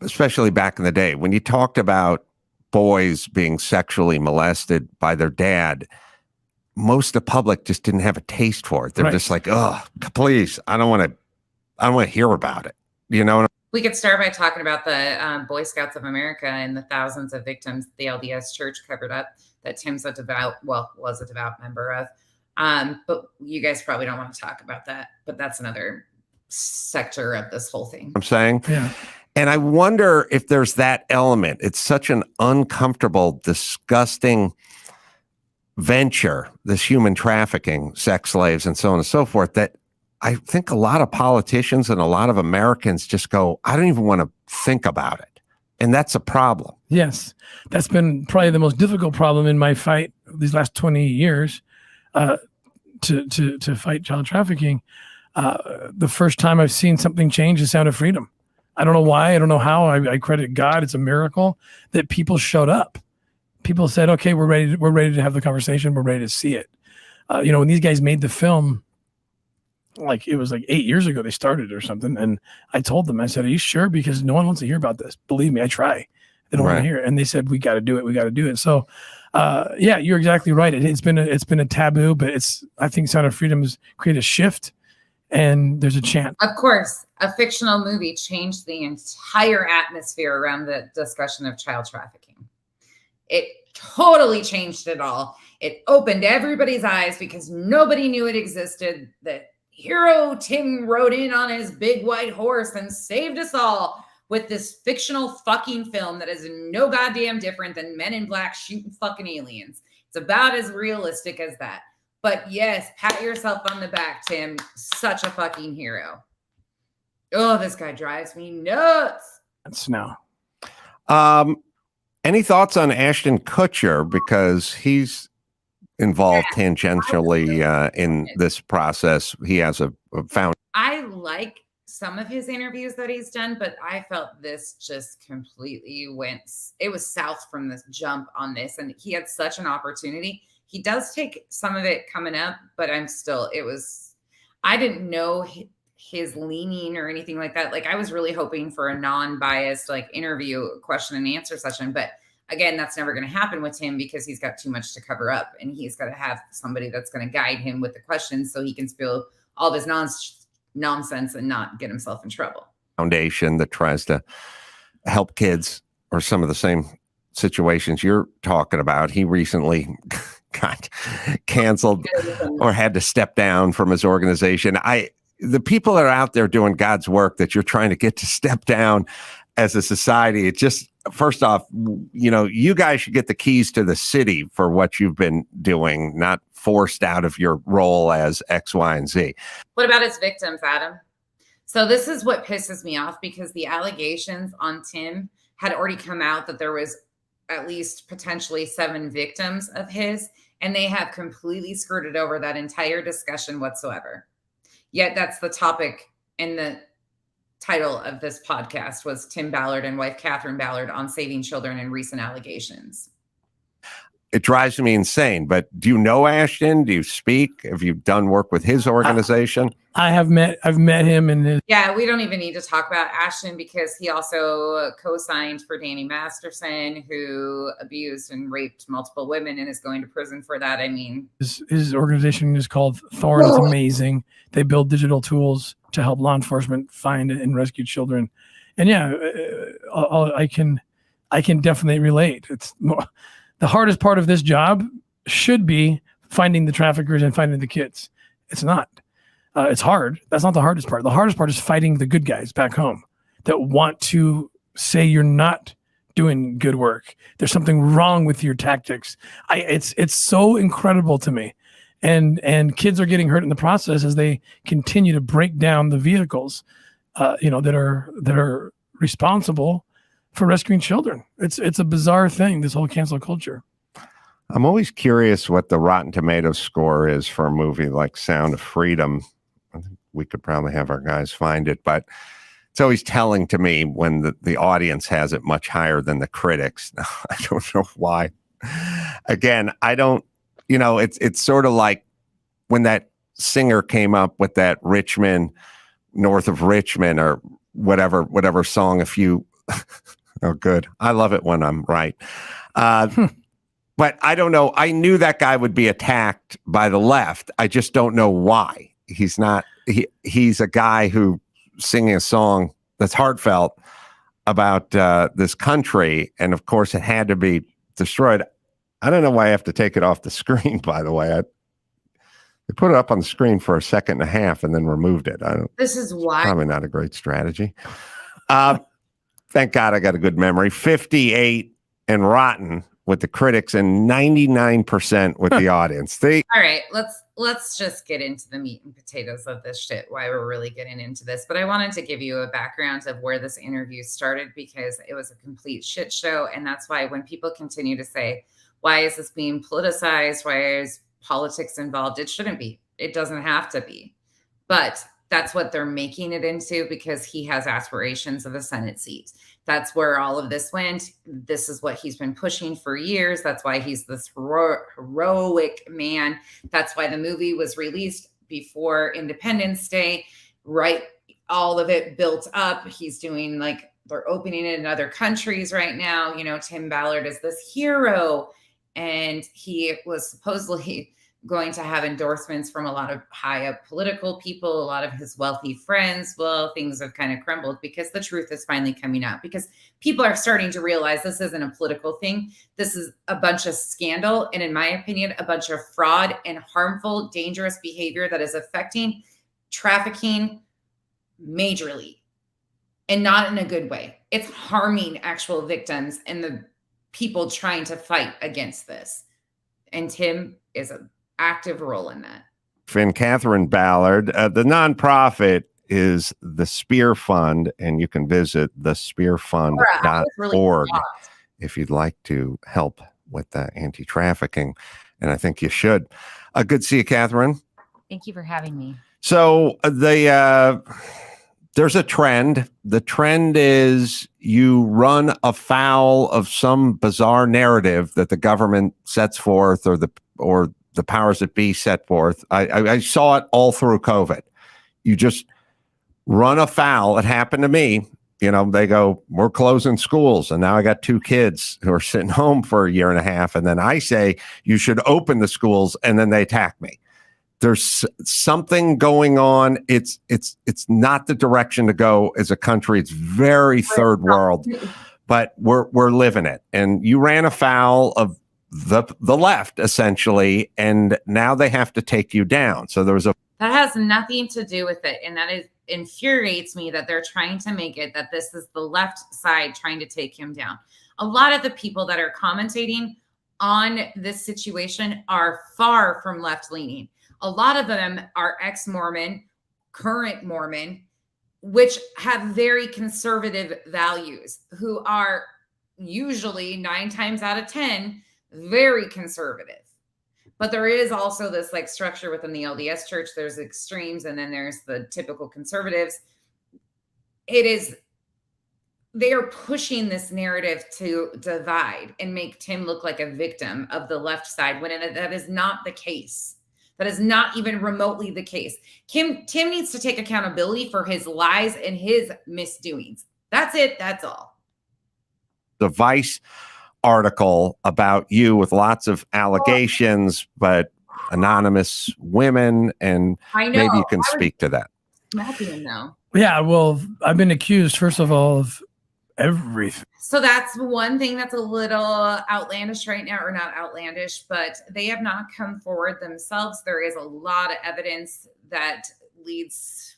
especially back in the day, when you talked about boys being sexually molested by their dad, most of the public just didn't have a taste for it. They're just like, oh, please, I don't want to hear about it. We could start by talking about the Boy Scouts of America and the thousands of victims the LDS Church covered up that Tim's was a devout member of. But you guys probably don't want to talk about that. But that's another sector of this whole thing. I'm saying, yeah. And I wonder if there's that element. It's such an uncomfortable, disgusting venture, this human trafficking, sex slaves, and so on and so forth, that I think a lot of politicians and a lot of Americans just go, I don't even want to think about it. And that's a problem. Yes. That's been probably the most difficult problem in my fight these last 20 years to fight child trafficking. The first time I've seen something change is Sound of Freedom. I don't know why. I don't know how. I credit God. It's a miracle that people showed up. People said, okay, we're ready to have the conversation. We're ready to see it. When these guys made the film, it was 8 years ago they started or something. And I told them, I said, are you sure? Because no one wants to hear about this. Believe me, I try. They don't want to hear it. And they said, we got to do it. We got to do it. So, yeah, you're exactly right. It's been a taboo, but I think Sound of Freedom has created a shift. And there's a chance. Of course, a fictional movie changed the entire atmosphere around the discussion of child trafficking. It totally changed it all. It opened everybody's eyes because nobody knew it existed. The hero Tim rode in on his big white horse and saved us all with this fictional fucking film that is no goddamn different than Men in Black shooting fucking aliens. It's about as realistic as that. But yes, pat yourself on the back, Tim. Such a fucking hero. Oh, this guy drives me nuts. That's no. Any thoughts on Ashton Kutcher? Because he's involved tangentially in this process. He has a found. I like some of his interviews that he's done, but I felt this just completely it was south from this jump on this. And he had such an opportunity. He does take some of it coming up, but I didn't know his leaning or anything like that. I was really hoping for a non-biased interview question and answer session. But again, that's never going to happen with him because he's got too much to cover up and he's got to have somebody that's going to guide him with the questions so he can spill all of his nonsense and not get himself in trouble. Foundation that tries to help kids or some of the same situations you're talking about. He recently got canceled or had to step down from his organization. The people that are out there doing God's work that you're trying to get to step down as a society, it just, first off, you guys should get the keys to the city for what you've been doing, not forced out of your role as X, Y, and Z. What about his victims, Adam? So this is what pisses me off because the allegations on Tim had already come out that there was at least potentially 7 victims of his, and they have completely skirted over that entire discussion whatsoever. Yet that's the topic in the title of this podcast was Tim Ballard and wife Katherine Ballard on saving children and recent allegations. It drives me insane. But do you know Ashton? Do you speak? Have you done work with his organization? I've met him in his. Yeah, we don't even need to talk about Ashton because he also co-signed for Danny Masterson, who abused and raped multiple women and is going to prison for that. I mean, his organization is called Thorn. It's amazing. They build digital tools to help law enforcement find and rescue children. And yeah, I can definitely relate. It's the hardest part of this job should be finding the traffickers and finding the kids. It's not. It's hard. That's not the hardest part. The hardest part is fighting the good guys back home that want to say you're not doing good work. There's something wrong with your tactics. It's so incredible to me. And kids are getting hurt in the process as they continue to break down the vehicles, that are responsible for rescuing children. It's a bizarre thing, this whole cancel culture. I'm always curious what the Rotten Tomatoes score is for a movie like Sound of Freedom. I think we could probably have our guys find it, but it's always telling to me when the audience has it much higher than the critics. I don't know why. Again, I don't, it's sort of like when that singer came up with that Richmond, north of Richmond, or whatever song, oh, good. I love it when I'm right. But I don't know. I knew that guy would be attacked by the left. I just don't know why. He's a guy who singing a song that's heartfelt about this country. And of course, it had to be destroyed. I don't know why I have to take it off the screen, by the way. They put it up on the screen for a second and a half and then removed it. This is why. Probably not a great strategy. Thank God I got a good memory. 58 and rotten with the critics and 99% with the audience. All right, let's just get into the meat and potatoes of this shit, why we're really getting into this. But I wanted to give you a background of where this interview started because it was a complete shit show. And that's why when people continue to say, why is this being politicized? Why is politics involved? It shouldn't be. It doesn't have to be. But that's what they're making it into because he has aspirations of a Senate seat. That's where all of this went. This is what he's been pushing for years. That's why he's this heroic man. That's why the movie was released before Independence Day, right? All of it built up. He's doing they're opening it in other countries right now. Tim Ballard is this hero. And he was supposedly going to have endorsements from a lot of high up political people, a lot of his wealthy friends. Well, things have kind of crumbled because the truth is finally coming out because people are starting to realize this isn't a political thing. This is a bunch of scandal. And in my opinion, a bunch of fraud and harmful, dangerous behavior that is affecting trafficking majorly and not in a good way. It's harming actual victims and the people trying to fight against this. And Tim is an active role in that. And Katherine Ballard, the nonprofit is the Spear Fund, and you can visit thespearfund.org if you'd like to help with anti-trafficking. And I think you should. Good to see you, Katherine. Thank you for having me. So there's a trend. The trend is you run afoul of some bizarre narrative that the government sets forth or the powers that be set forth. I saw it all through COVID. You just run afoul. It happened to me. They go, we're closing schools. And now I got 2 kids who are sitting home for a year and a half. And then I say, you should open the schools. And then they attack me. There's something going on. It's not the direction to go as a country. It's very third world, but we're living it. And you ran afoul of the left essentially, and now they have to take you down. So that has nothing to do with it, and that infuriates me that they're trying to make it that this is the left side trying to take him down. A lot of the people that are commentating on this situation are far from left leaning. A lot of them are ex-Mormon, current Mormon, which have very conservative values, who are usually 9 times out of 10 very conservative. But there is also this structure within the LDS church. There's extremes, and then there's the typical conservatives. They are pushing this narrative to divide and make Tim look like a victim of the left side when that is not the case. That is not even remotely the case. Tim needs to take accountability for his lies and his misdoings. That's it. That's all. The Vice article about you with lots of allegations, but anonymous women, and maybe you can speak to that. Smacking him now. Yeah, well, I've been accused, first of all, of everything. So that's one thing that's a little outlandish right now, or not outlandish, but they have not come forward themselves. There is a lot of evidence that leads,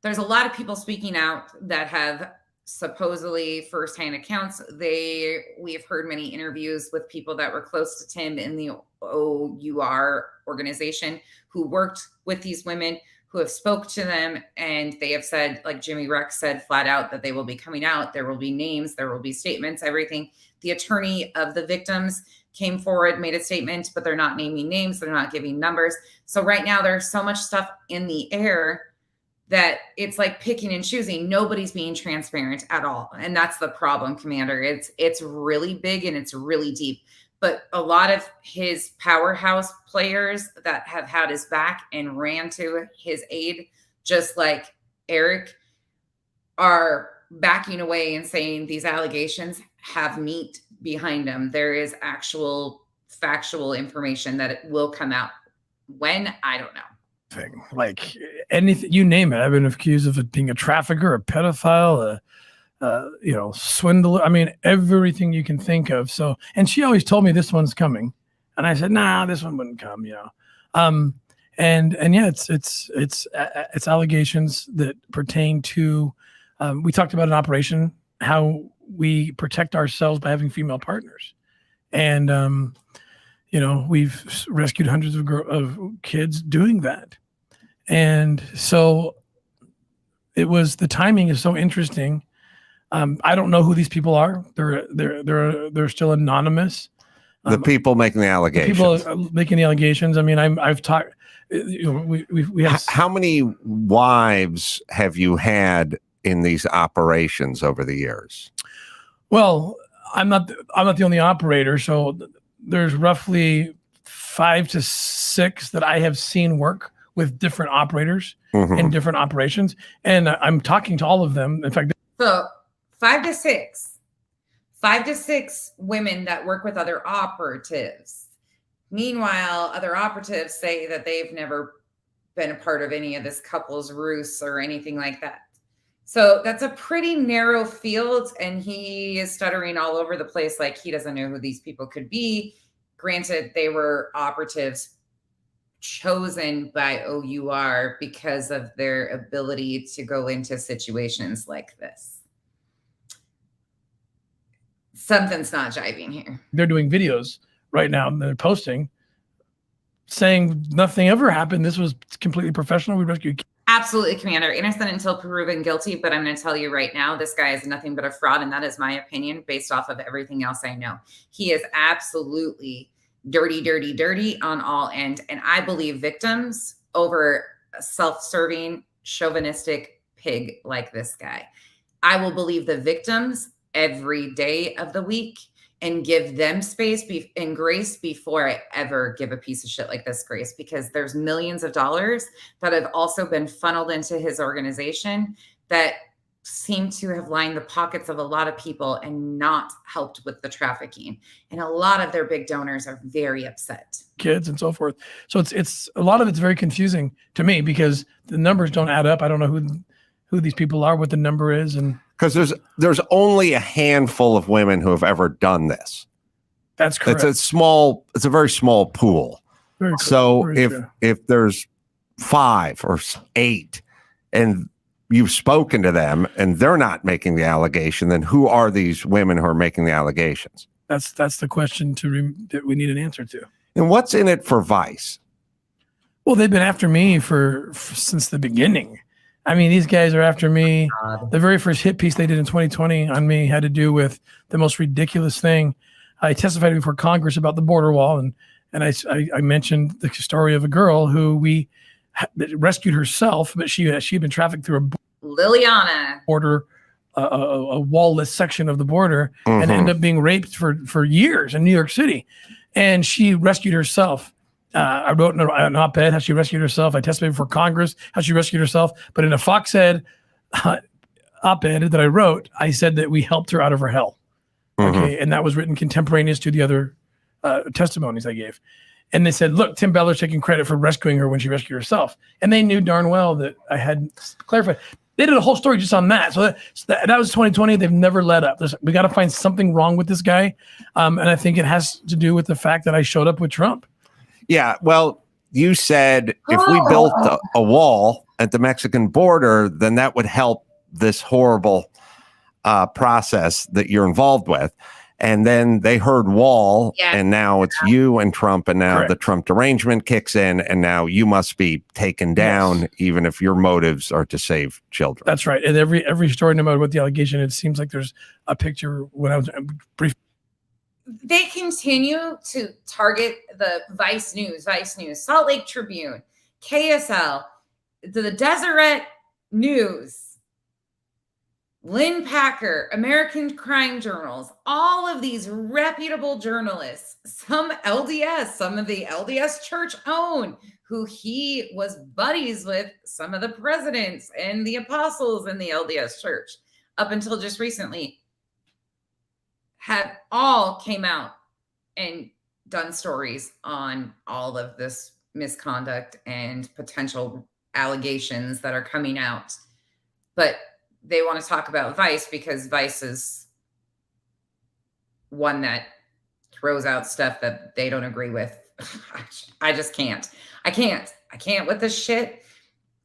there's a lot of people speaking out that have supposedly firsthand accounts. We've heard many interviews with people that were close to Tim in the OUR organization who worked with these women, who have spoke to them, and they have said, like Jimmy Rex said flat out, that they will be coming out. There will be names, there will be statements, everything. The attorney of the victims came forward, made a statement, but they're not naming names, they're not giving numbers. So right now there's so much stuff in the air that it's like picking and choosing. Nobody's being transparent at all. And that's the problem, Commander. It's really big and it's really deep. But a lot of his powerhouse players that have had his back and ran to his aid, just like Eric, are backing away and saying these allegations have meat behind them. There is actual factual information that it will come out. When? I don't know. Like anything, you name it. I've been accused of being a trafficker, a pedophile, swindler. I mean, everything you can think of. So, and she always told me this one's coming, and I said, nah, this one wouldn't come. And yeah, it's allegations that pertain to. We talked about an operation, how we protect ourselves by having female partners, and we've rescued hundreds of kids doing that. And so the timing is so interesting. I don't know who these people are. They're still anonymous. The people making the allegations. People making the allegations. I mean, I've talked. We have. How many wives have you had in these operations over the years? Well, I'm not the only operator. So there's roughly 5 to 6 that I have seen work with different operators in different operations. And I'm talking to all of them. In fact, so 5 to 6 women that work with other operatives. Meanwhile, other operatives say that they've never been a part of any of this couple's ruse or anything like that. So that's a pretty narrow field, and he is stuttering all over the place like he doesn't know who these people could be. Granted, they were operatives chosen by OUR because of their ability to go into situations like this. Something's not jiving here. They're doing videos right now, and they're posting saying nothing ever happened. This was completely professional. We rescued kids. Absolutely, Commander. Innocent until proven guilty, but I'm going to tell you right now, this guy is nothing but a fraud, and that is my opinion based off of everything else I know. He is absolutely dirty on all end, and I believe victims over a self-serving, chauvinistic pig like this guy. I will believe the victims every day of the week and give them space and grace before I ever give a piece of shit like this grace, because there's millions of dollars that have also been funneled into his organization that seem to have lined the pockets of a lot of people and not helped with the trafficking. And a lot of their big donors are very upset. Kids and so forth. So it's a lot of it's very confusing to me because the numbers don't add up. I don't know who these people are, what the number is, and because there's only a handful of women who have ever done this. That's correct. It's a very small pool. Very so true. if there's 5 or 8 and you've spoken to them and they're not making the allegation, then who are these women who are making the allegations? That's the question that we need an answer to. And what's in it for Vice? Well, they've been after me since the beginning. I mean, these guys are after me. The very first hit piece they did in 2020 on me had to do with the most ridiculous thing. I testified before Congress about the border wall, and I mentioned the story of a girl who we rescued herself, but she had been trafficked through Liliana border, a wall-less section of the border, and ended up being raped for years in New York City. And she rescued herself. I wrote an op-ed how she rescued herself. I testified before Congress how she rescued herself. But in a Fox Ed op-ed that I wrote, I said that we helped her out of her hell. Okay, and that was written contemporaneous to the other testimonies I gave. And they said, look, Tim Ballard's taking credit for rescuing her when she rescued herself. And they knew darn well that I had clarified. They did a whole story just on that. So that was 2020. They've never let up. We got to find something wrong with this guy. And I think it has to do with the fact that I showed up with Trump. Yeah. Well, you said if we built a wall at the Mexican border, then that would help this horrible process that you're involved with. And then they heard wall, and now it's you and Trump, and now the Trump derangement kicks in, and now you must be taken down, even if your motives are to save children. That's right. And every story, no matter what the allegation, it seems like there's a picture when I was brief. They continue to target the Vice News, Salt Lake Tribune, KSL, the Deseret News, Lynn Packer, American Crime Journals, all of these reputable journalists, some LDS, some of the LDS church own, who he was buddies with some of the presidents and the apostles in the LDS church up until just recently, have all came out and done stories on all of this misconduct and potential allegations that are coming out. But they want to talk about Vice because Vice is one that throws out stuff that they don't agree with. I just can't. I can't with this shit.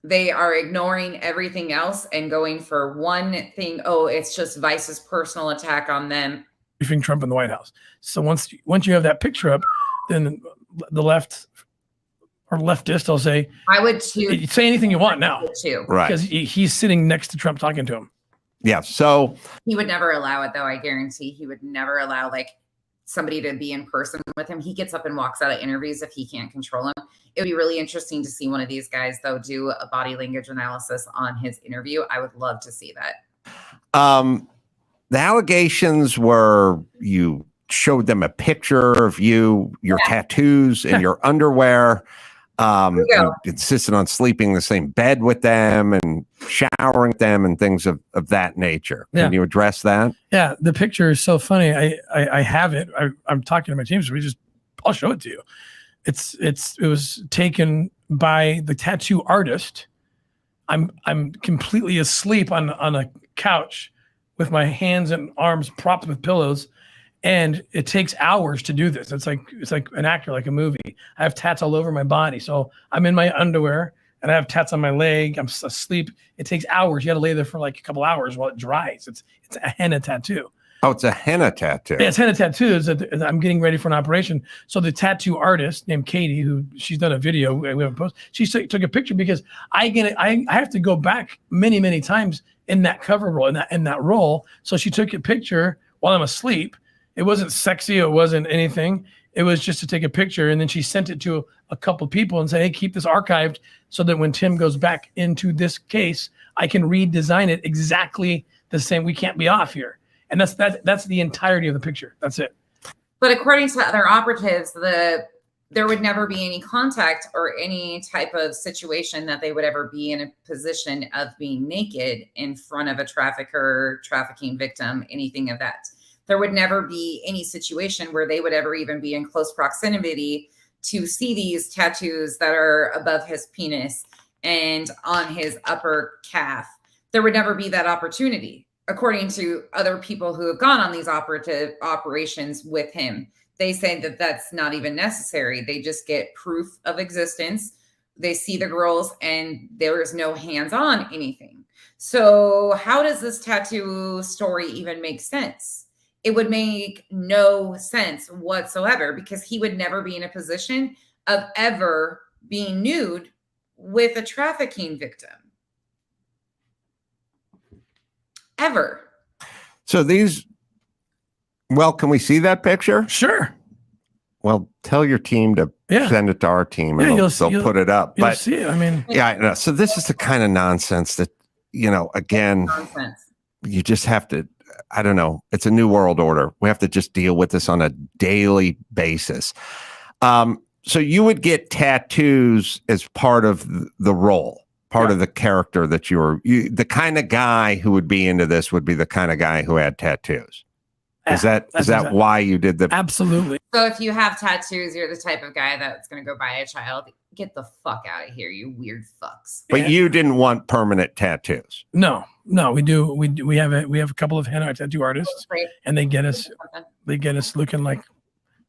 They are ignoring everything else and going for one thing. Oh, it's just Vice's personal attack on them. Briefing Trump in the White House. So once you have that picture up, then the left or leftist, I'll say, I would too. Say anything you want now, too, right? Because he's sitting next to Trump talking to him. Yeah. So he would never allow it, though. I guarantee he would never allow like somebody to be in person with him. He gets up and walks out of interviews if he can't control him. It would be really interesting to see one of these guys, though, do a body language analysis on his interview. I would love to see that. The allegations were you showed them a picture of your tattoos and your underwear. And insisted on sleeping in the same bed with them and showering with them and things of that nature. Can you address that? Yeah, the picture is so funny. I have it. I'm talking to my team, so I'll show it to you. It was taken by the tattoo artist. I'm completely asleep on a couch with my hands and arms propped with pillows. And it takes hours to do this. It's like an actor, like a movie. I have tats all over my body. So I'm in my underwear and I have tats on my leg. I'm asleep. It takes hours. You got to lay there for like a couple hours while it dries. It's a henna tattoo. Oh, it's a henna tattoo. Yeah, it's henna tattoos. I'm getting ready for an operation. So the tattoo artist named Katie, who she's done a video, we haven't posted. She took a picture because I have to go back many, many times in that cover role, in that role. So she took a picture while I'm asleep. It wasn't sexy. It wasn't anything. It was just to take a picture. And then she sent it to a couple of people and said, hey, keep this archived so that when Tim goes back into this case, I can redesign it exactly the same. We can't be off here. And that's the entirety of the picture. That's it. But according to other operatives, there would never be any contact or any type of situation that they would ever be in a position of being naked in front of a trafficker, trafficking victim, anything of that. There would never be any situation where they would ever even be in close proximity to see these tattoos that are above his penis and on his upper calf. There would never be that opportunity, according to other people who have gone on these operations with him. They say that that's not even necessary. They just get proof of existence. They see the girls and there is no hands-on anything. So how does this tattoo story even make sense? It would make no sense whatsoever because he would never be in a position of ever being nude with a trafficking victim. Ever. So can we see that picture? Sure. Well, tell your team to send it to our team and they'll put it up. You'll see it. I mean, yeah. So this is the kind of nonsense that, again, you just have to, I don't know. It's a new world order. We have to just deal with this on a daily basis. So you would get tattoos as part of the role, part of the character that the kind of guy who would be into this would be the kind of guy who had tattoos. Is that why you did the? Absolutely. So if you have tattoos, you're the type of guy that's going to go buy a child. Get the fuck out of here, you weird fucks. But you didn't want permanent tattoos. No, we do. We have a couple of henna tattoo artists, and they get us looking like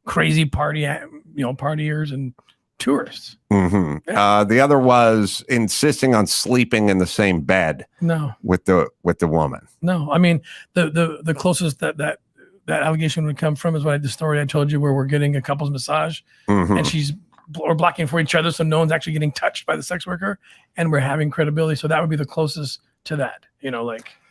crazy partiers and tourists. Mm-hmm. Yeah. The other was insisting on sleeping in the same bed. No, with the woman. No, I mean the closest that allegation would come from is the story I told you, where we're getting a couple's massage, and we're blocking for each other, so no one's actually getting touched by the sex worker, and we're having credibility. So that would be the closest to that,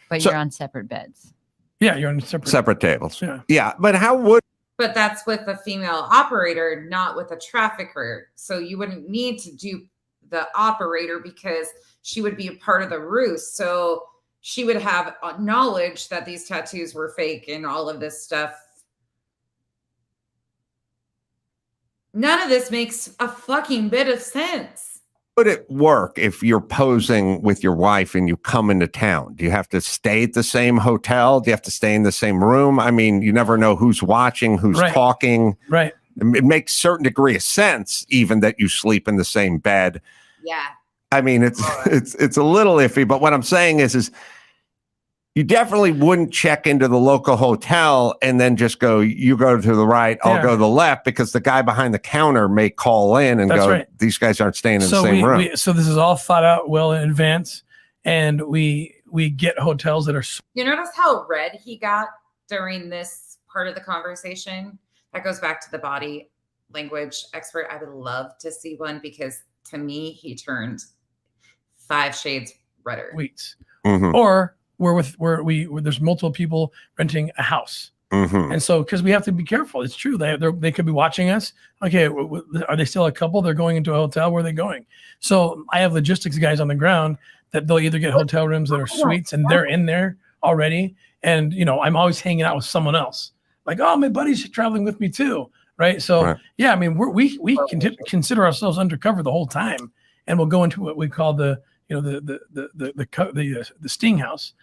But you're on separate beds. Yeah, you're on separate tables. Yeah. But how would? But that's with a female operator, not with a trafficker. So you wouldn't need to do the operator because she would be a part of the ruse. So she would have knowledge that these tattoos were fake and all of this stuff. None of this makes a fucking bit of sense. Would it work if you're posing with your wife and you come into town? Do you have to stay at the same hotel? Do you have to stay in the same room? I mean, you never know who's watching, who's talking. Right. It makes a certain degree of sense, even that you sleep in the same bed. Yeah. I mean, it's a little iffy, but what I'm saying is you definitely wouldn't check into the local hotel and then just go, you go to the right, I'll go to the left, because the guy behind the counter may call in and these guys aren't staying in the same room. So this is all thought out well in advance, and we get hotels that are. You notice how red he got during this part of the conversation? That goes back to the body language expert. I would love to see one, because to me, he turned 5 shades redder. Weeks. Or there's multiple people renting a house. And so, because we have to be careful, it's true. They could be watching us. Okay, are they still a couple? They're going into a hotel. Where are they going? So I have logistics guys on the ground that they'll either get hotel rooms that are suites and they're in there already. And, I'm always hanging out with someone else. Like, oh, my buddy's traveling with me too. Right. So, yeah, I mean, we consider ourselves undercover the whole time. And we'll go into what we call the sting house.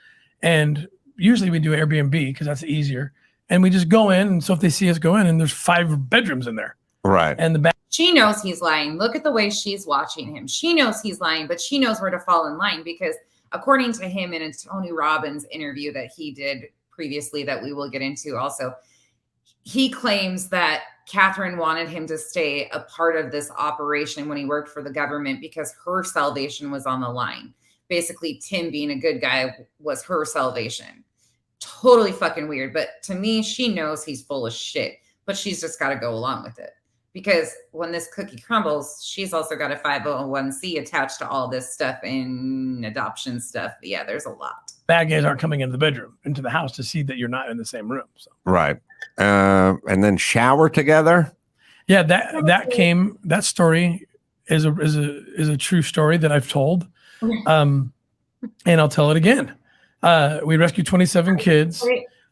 And usually we do Airbnb because that's easier. And we just go in. And so if they see us go in, and there's 5 bedrooms in there. Right. And she knows he's lying. Look at the way she's watching him. She knows he's lying, but she knows where to fall in line, because according to him in a Tony Robbins interview that he did previously, that we will get into also, he claims that Katherine wanted him to stay a part of this operation when he worked for the government because her salvation was on the line. Basically, Tim being a good guy was her salvation. Totally fucking weird. But to me, she knows he's full of shit, but she's just got to go along with it. Because when this cookie crumbles, she's also got a 501c attached to all this stuff and adoption stuff. Yeah, there's a lot. Bad guys aren't coming into the bedroom, into the house, to see that you're not in the same room. So. Right. And then shower together. Yeah, that story is a true story that I've told. And I'll tell it again. We rescued 27 kids.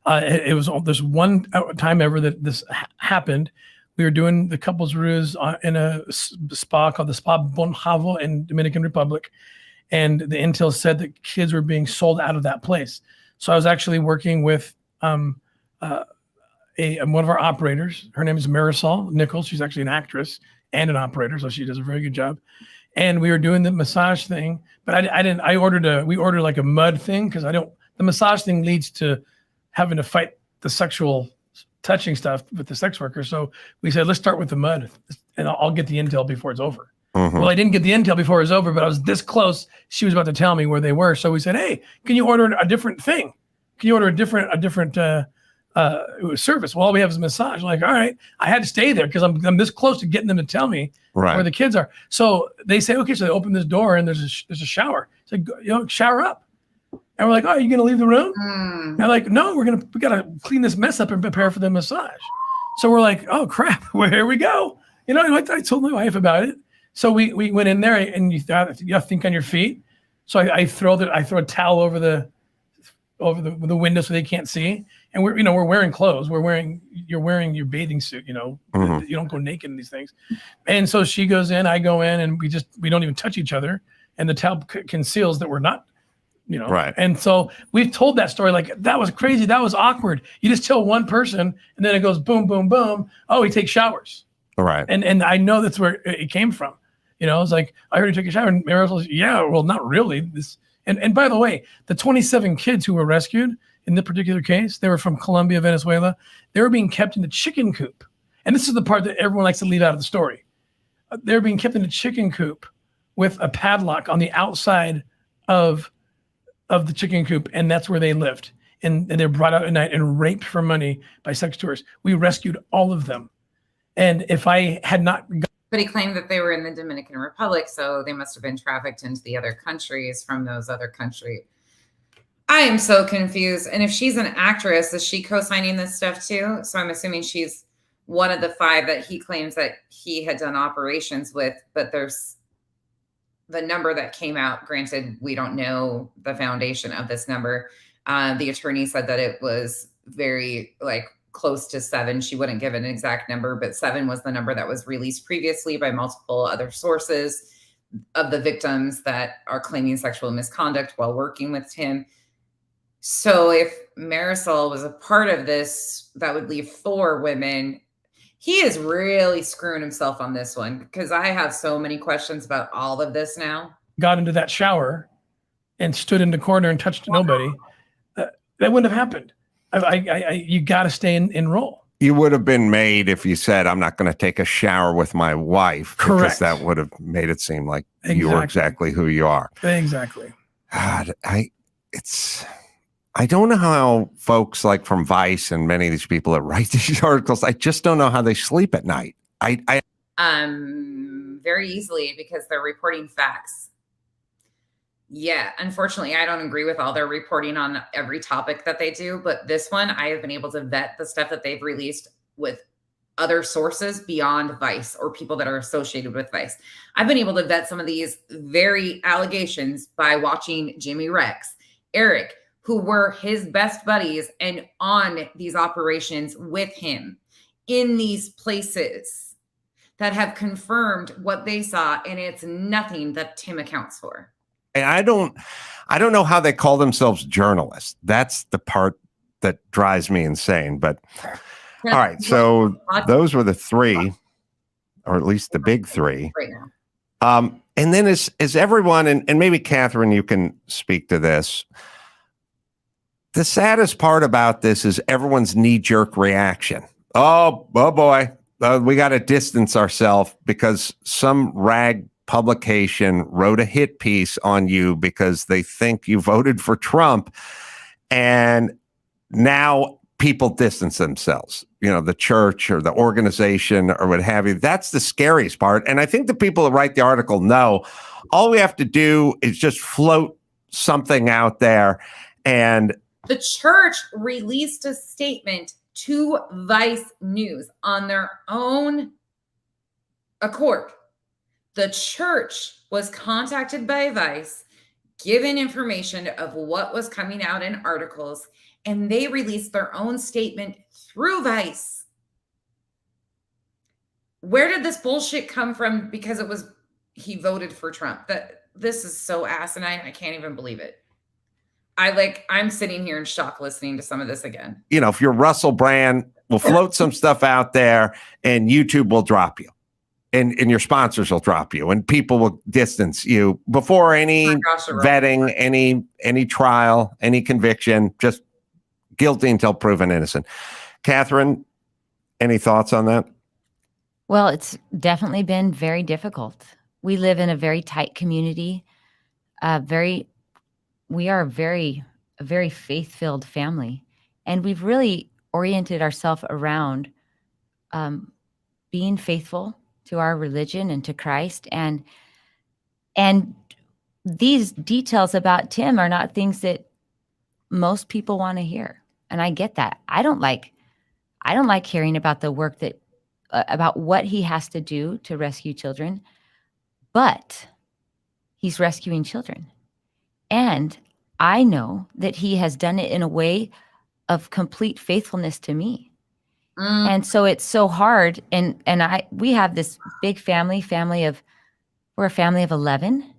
It was this one time ever that this happened. We were doing the couples ruse in a spa called the Spa Bonjavo in Dominican Republic. And the intel said that kids were being sold out of that place. So I was actually working with one of our operators. Her name is Marisol Nichols. She's actually an actress and an operator, so she does a very good job. And we were doing the massage thing, but we ordered like a mud thing, because the massage thing leads to having to fight the sexual touching stuff with the sex worker. So we said, let's start with the mud, and I'll get the intel before it's over. Well, I didn't get the intel before it was over, but I was this close. She was about to tell me where they were. So we said, hey, can you order a different thing? Can you order a different service? Well, all we have is a massage. I'm like, all right. I had to stay there because I'm this close to getting them to tell me where the kids are. So they say, okay, so they open this door and there's a shower. It's like, shower up. And we're like, oh, are you going to leave the room? And they're like, no, we got to clean this mess up and prepare for the massage. So we're like, oh crap, well, here we go. I told my wife about it. So we went in there, and you have to think on your feet. So I throw a towel over the window so they can't see. And we're wearing clothes. You're wearing your bathing suit. You don't go naked in these things. And so she goes in, I go in, and we don't even touch each other. And the towel conceals that we're not you know? Right. And so we've told that story like, that was crazy. That was awkward. You just tell one person and then it goes boom, boom, boom. Oh, he takes showers. Right. And I know that's where it came from. You know, it's like, I heard he took a shower, and Marisol says, yeah, well, not really. And by the way, the 27 kids who were rescued in this particular case, they were from Colombia, Venezuela. They were being kept in a chicken coop. And this is the part that everyone likes to leave out of the story. They were being kept in a chicken coop with a padlock on the outside of the chicken coop, and that's where they lived. And they were brought out at night and raped for money by sex tourists. We rescued all of them. And if I had not... But he claimed that they were in the Dominican Republic, so they must have been trafficked into the other countries from those other countries. I am so confused. And if she's an actress, is she co-signing this stuff too? So I'm assuming she's one of the 5 that he claims that he had done operations with, but there's the number that came out. Granted, we don't know the foundation of this number. The attorney said that it was very close to 7. She wouldn't give an exact number, but 7 was the number that was released previously by multiple other sources of the victims that are claiming sexual misconduct while working with him. So if Marisol was a part of this, that would leave 4 women. He is really screwing himself on this one, because I have so many questions about all of this now. Got into that shower and stood in the corner and touched nobody, that wouldn't have happened. You got to stay in role. You would have been made if you said, I'm not going to take a shower with my wife. Correct. Because that would have made it seem like you were exactly who you are. Exactly. God, I don't know how folks like from Vice and many of these people that write these articles, I just don't know how they sleep at night. Very easily, because they're reporting facts. Yeah, unfortunately, I don't agree with all their reporting on every topic that they do, but this one, I have been able to vet the stuff that they've released with other sources beyond Vice or people that are associated with Vice. I've been able to vet some of these very allegations by watching Jimmy Rex, Eric, who were his best buddies and on these operations with him in these places that have confirmed what they saw, and it's nothing that Tim accounts for. I don't know how they call themselves journalists. That's the part that drives me insane. But all right, so those were the 3, or at least the big 3 right now. And then is everyone, and maybe Katherine, you can speak to this. The saddest part about this is everyone's knee-jerk reaction. Oh boy, we got to distance ourselves because some rag publication wrote a hit piece on you because they think you voted for Trump, and now people distance themselves, the church or the organization or what have you. That's the scariest part. And I think the people that write the article know all we have to do is just float something out there. And the church released a statement to Vice News on their own accord. The church was contacted by Vice, given information of what was coming out in articles, and they released their own statement through Vice. Where did this bullshit come from? Because he voted for Trump. This is so asinine. I can't even believe it. I'm sitting here in shock listening to some of this again. If you're Russell Brand, we'll float some stuff out there and YouTube will drop you. And your sponsors will drop you, and people will distance you before any vetting, any trial, any conviction. Just guilty until proven innocent. Katherine, any thoughts on that? Well, it's definitely been very difficult. We live in a very tight community. We are a very faith-filled family, and we've really oriented ourselves around being faithful to our religion and to Christ. And these details about Tim are not things that most people want to hear. And I get that. I don't like hearing about the work about what he has to do to rescue children, but he's rescuing children. And I know that he has done it in a way of complete faithfulness to me. And so it's so hard. And we have this big we're a family of 11.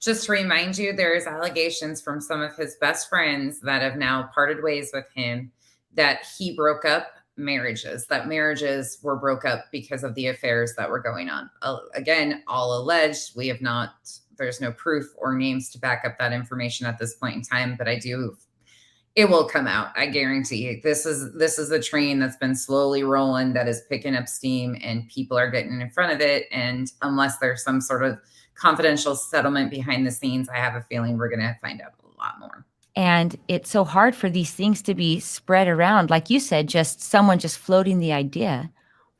just to remind you, there's allegations from some of his best friends that have now parted ways with him that he broke up marriages, that marriages were broke up because of the affairs that were going on. Again, all alleged. We have not, there's no proof or names to back up that information at this point in time, but it will come out. I guarantee you. This is a train that's been slowly rolling, that is picking up steam, and people are getting in front of it. And unless there's some sort of confidential settlement behind the scenes, I have a feeling we're going to find out a lot more. And it's so hard for these things to be spread around. Like you said, just someone just floating the idea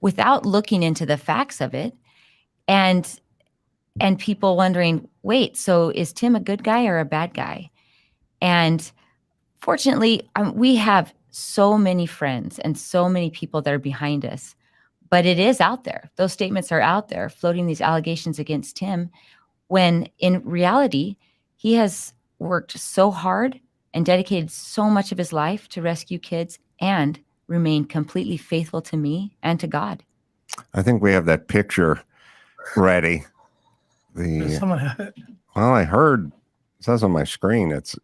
without looking into the facts of it. And people wondering, wait, so is Tim a good guy or a bad guy? And fortunately, we have so many friends and so many people that are behind us, but it is out there. Those statements are out there floating these allegations against Tim, when in reality, he has worked so hard and dedicated so much of his life to rescue kids and remain completely faithful to me and to God. I think we have that picture ready. Does someone have it? Well, I heard it says on my screen it's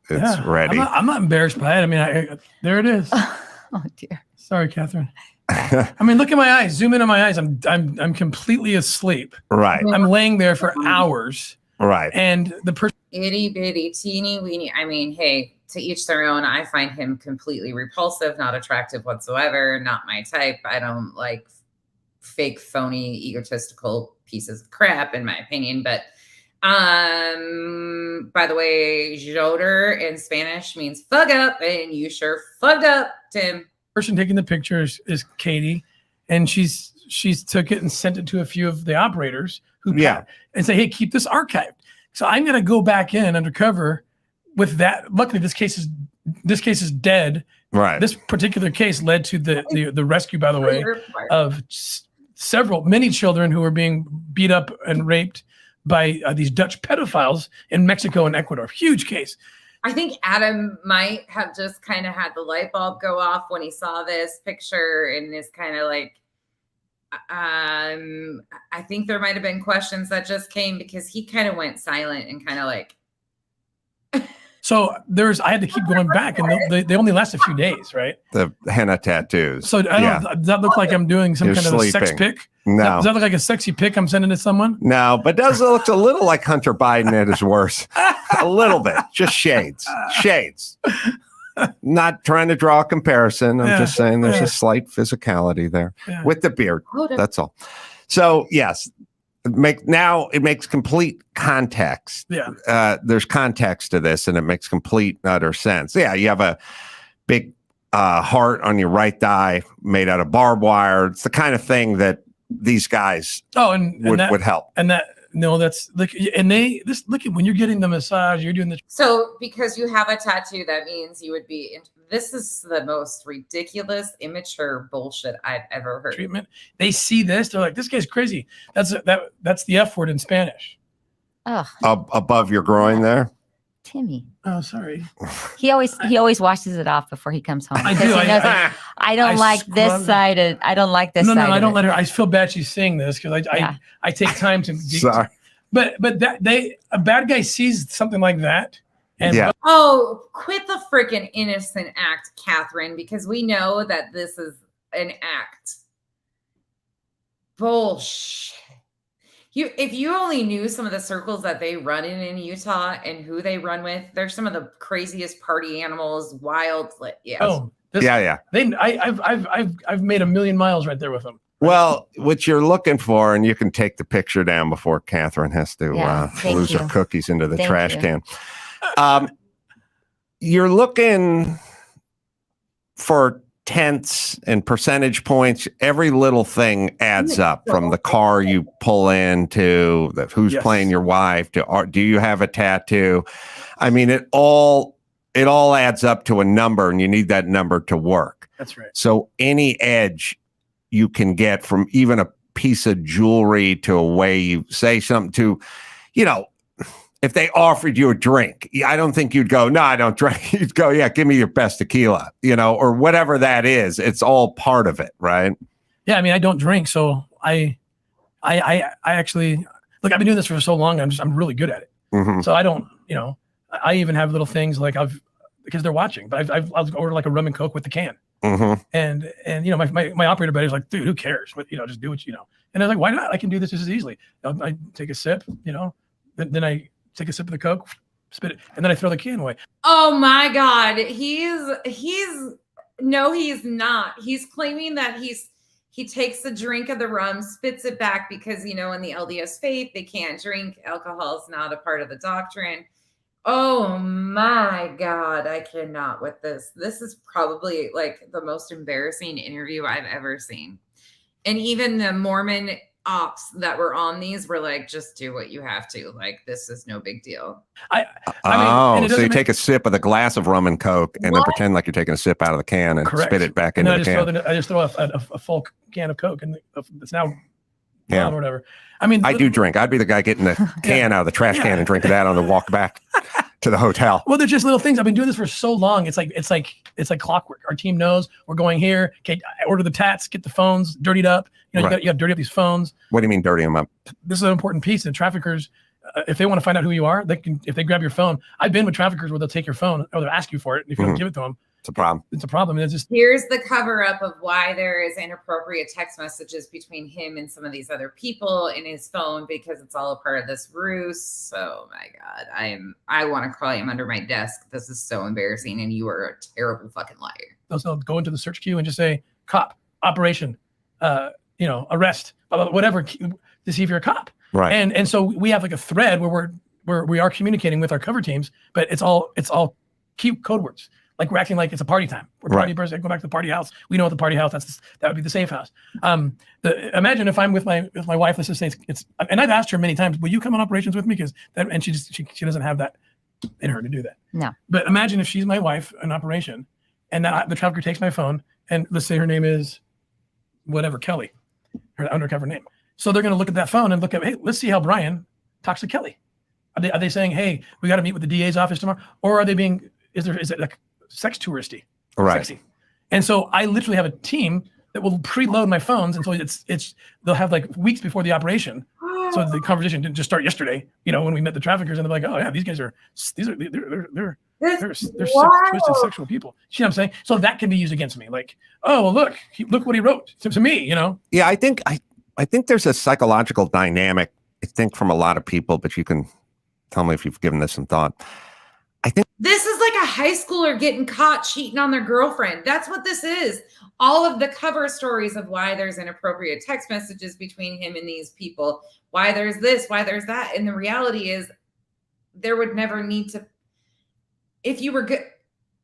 ready. I'm not embarrassed by it. I mean, there it is. Oh dear. Sorry, Catherine. I mean, look at my eyes. Zoom in on my eyes. I'm completely asleep. Right. I'm laying there for hours. Right. And the person, itty bitty, teeny weeny. I mean, hey, to each their own. I find him completely repulsive, not attractive whatsoever, not my type. I don't like fake, phony, egotistical pieces of crap, in my opinion. But by the way, joder in Spanish means fuck up, and you sure fucked up, Tim. person taking the picture is Katie, and she's took it and sent it to a few of the operators who and say, hey, keep this archived. So I'm going to go back in undercover with that. Luckily, this case is dead. Right. This particular case led to the rescue, by the way, of many children who were being beat up and raped by these Dutch pedophiles in Mexico and Ecuador. Huge case. I think Adam might have just kind of had the light bulb go off when he saw this picture and is kind of like, I think there might have been questions that just came because he kind of went silent and kind of like. So I had to keep going back, and they only last a few days, right? The henna tattoos. So does that look like I'm doing some kind of a sex pic? No. Does that look like a sexy pic I'm sending to someone? No, but does it look a little like Hunter Biden at his worst? A little bit, just shades. Not trying to draw a comparison. I'm just saying there's a slight physicality there with the beard. That's all. So yes. It makes complete context. Yeah. There's context to this, and it makes complete and utter sense. Yeah, you have a big heart on your right thigh made out of barbed wire. It's the kind of thing that these guys would help. And that's look, and look at when you're getting the massage, you're doing the. So because you have a tattoo, that means you would be. This is the most ridiculous, immature bullshit I've ever heard. Treatment. They see this, they're like, "This guy's crazy." That's the F word in Spanish. Oh, above your groin there, Timmy. Oh, sorry. He always washes it off before he comes home. I do. I don't like this side. I don't like this. No, side I don't let her. I feel bad she's saying this because I take time to. Sorry. But a bad guy sees something like that. And Quit the freaking innocent act, Catherine, because we know that this is an act. Bullshit. If you only knew some of the circles that they run in Utah and who they run with, they're some of the craziest party animals, wild. Yes. Oh, yeah. I've made 1,000,000 miles right there with them. Well, what you're looking for, and you can take the picture down before Catherine has to lose her cookies into the trash can. You're looking for tenths and percentage points. Every little thing adds up, from the car you pull in to who's playing your wife to do you have a tattoo? I mean, it all adds up to a number, and you need that number to work. That's right. So any edge you can get from even a piece of jewelry to a way you say something to, if they offered you a drink, I don't think you'd go, no, I don't drink. You'd go, yeah, give me your best tequila, or whatever that is. It's all part of it, right? Yeah, I mean, I don't drink, so I actually look. I've been doing this for so long. I'm really good at it. Mhm. So I don't, I even have little things like because they're watching, but I'll order like a rum and Coke with the can. Mhm. And my operator buddy's like, dude, who cares? But, just do what you know. And I was like, why not? I can do this just as easily. I take a sip, then I take a sip of the Coke, spit it, and then I throw the can away. Oh my God. No, he's not. He's claiming that he takes a drink of the rum, spits it back because, in the LDS faith, they can't drink. Alcohol is not a part of the doctrine. Oh my God. I cannot with this. This is probably like the most embarrassing interview I've ever seen. And even the Mormon ops that were on these were like, just do what you have to. Like, this is no big deal. So you take a sip of the glass of rum and Coke and then pretend like you're taking a sip out of the can and spit it back into the can. I just throw a full can of Coke, and it's now or whatever. I do drink. I'd be the guy getting the can out of the trash can and drinking that on the walk back to the hotel. Well, they're just little things. I've been doing this for so long. It's like clockwork. Our team knows we're going here. Okay, I order the tats, get the phones dirtied up. You got to dirty up these phones. What do you mean dirty them up? This is an important piece. And traffickers, if they want to find out who you are, if they grab your phone. I've been with traffickers where they'll take your phone or they'll ask you for it. And if you don't give it to them, it's a problem. It's a problem. And here's the cover up of why there is inappropriate text messages between him and some of these other people in his phone, because it's all a part of this ruse. Oh my God. I want to crawl him under my desk. This is so embarrassing. And you are a terrible fucking liar. They'll go into the search queue and just say cop, operation, arrest, whatever, to see if you're a cop. Right. And so we have like a thread where we are communicating with our cover teams, but it's all cute code words. Like we're acting like it's a party time. We're party person. Go back to the party house. We know at the party house that would be the safe house. Imagine if I'm with my wife. Let's just say it's. And I've asked her many times, will you come on operations with me? Because and she doesn't have that in her to do that. No. But imagine if she's my wife in operation, and then the trafficker takes my phone, and let's say her name is whatever, Kelly, her undercover name. So they're going to look at that phone and look at, hey, let's see how Brian talks to Kelly. Are they saying, hey, we got to meet with the DA's office tomorrow, or are they being? Is it like sex touristy, sexy? And so I literally have a team that will preload my phones, and so they'll have like weeks before the operation. So the conversation didn't just start yesterday, when we met the traffickers, and they're like, oh yeah, these guys are they're twisted sexual people. You know what I'm saying? So that can be used against me. Like, oh well, look what he wrote to me. Yeah, I think there's a psychological dynamic. I think from a lot of people, but you can tell me if you've given this some thought. I think this is like a high schooler getting caught cheating on their girlfriend. That's what this is. All of the cover stories of why there's inappropriate text messages between him and these people, why there's this, why there's that. And the reality is there would never need to, if you were good.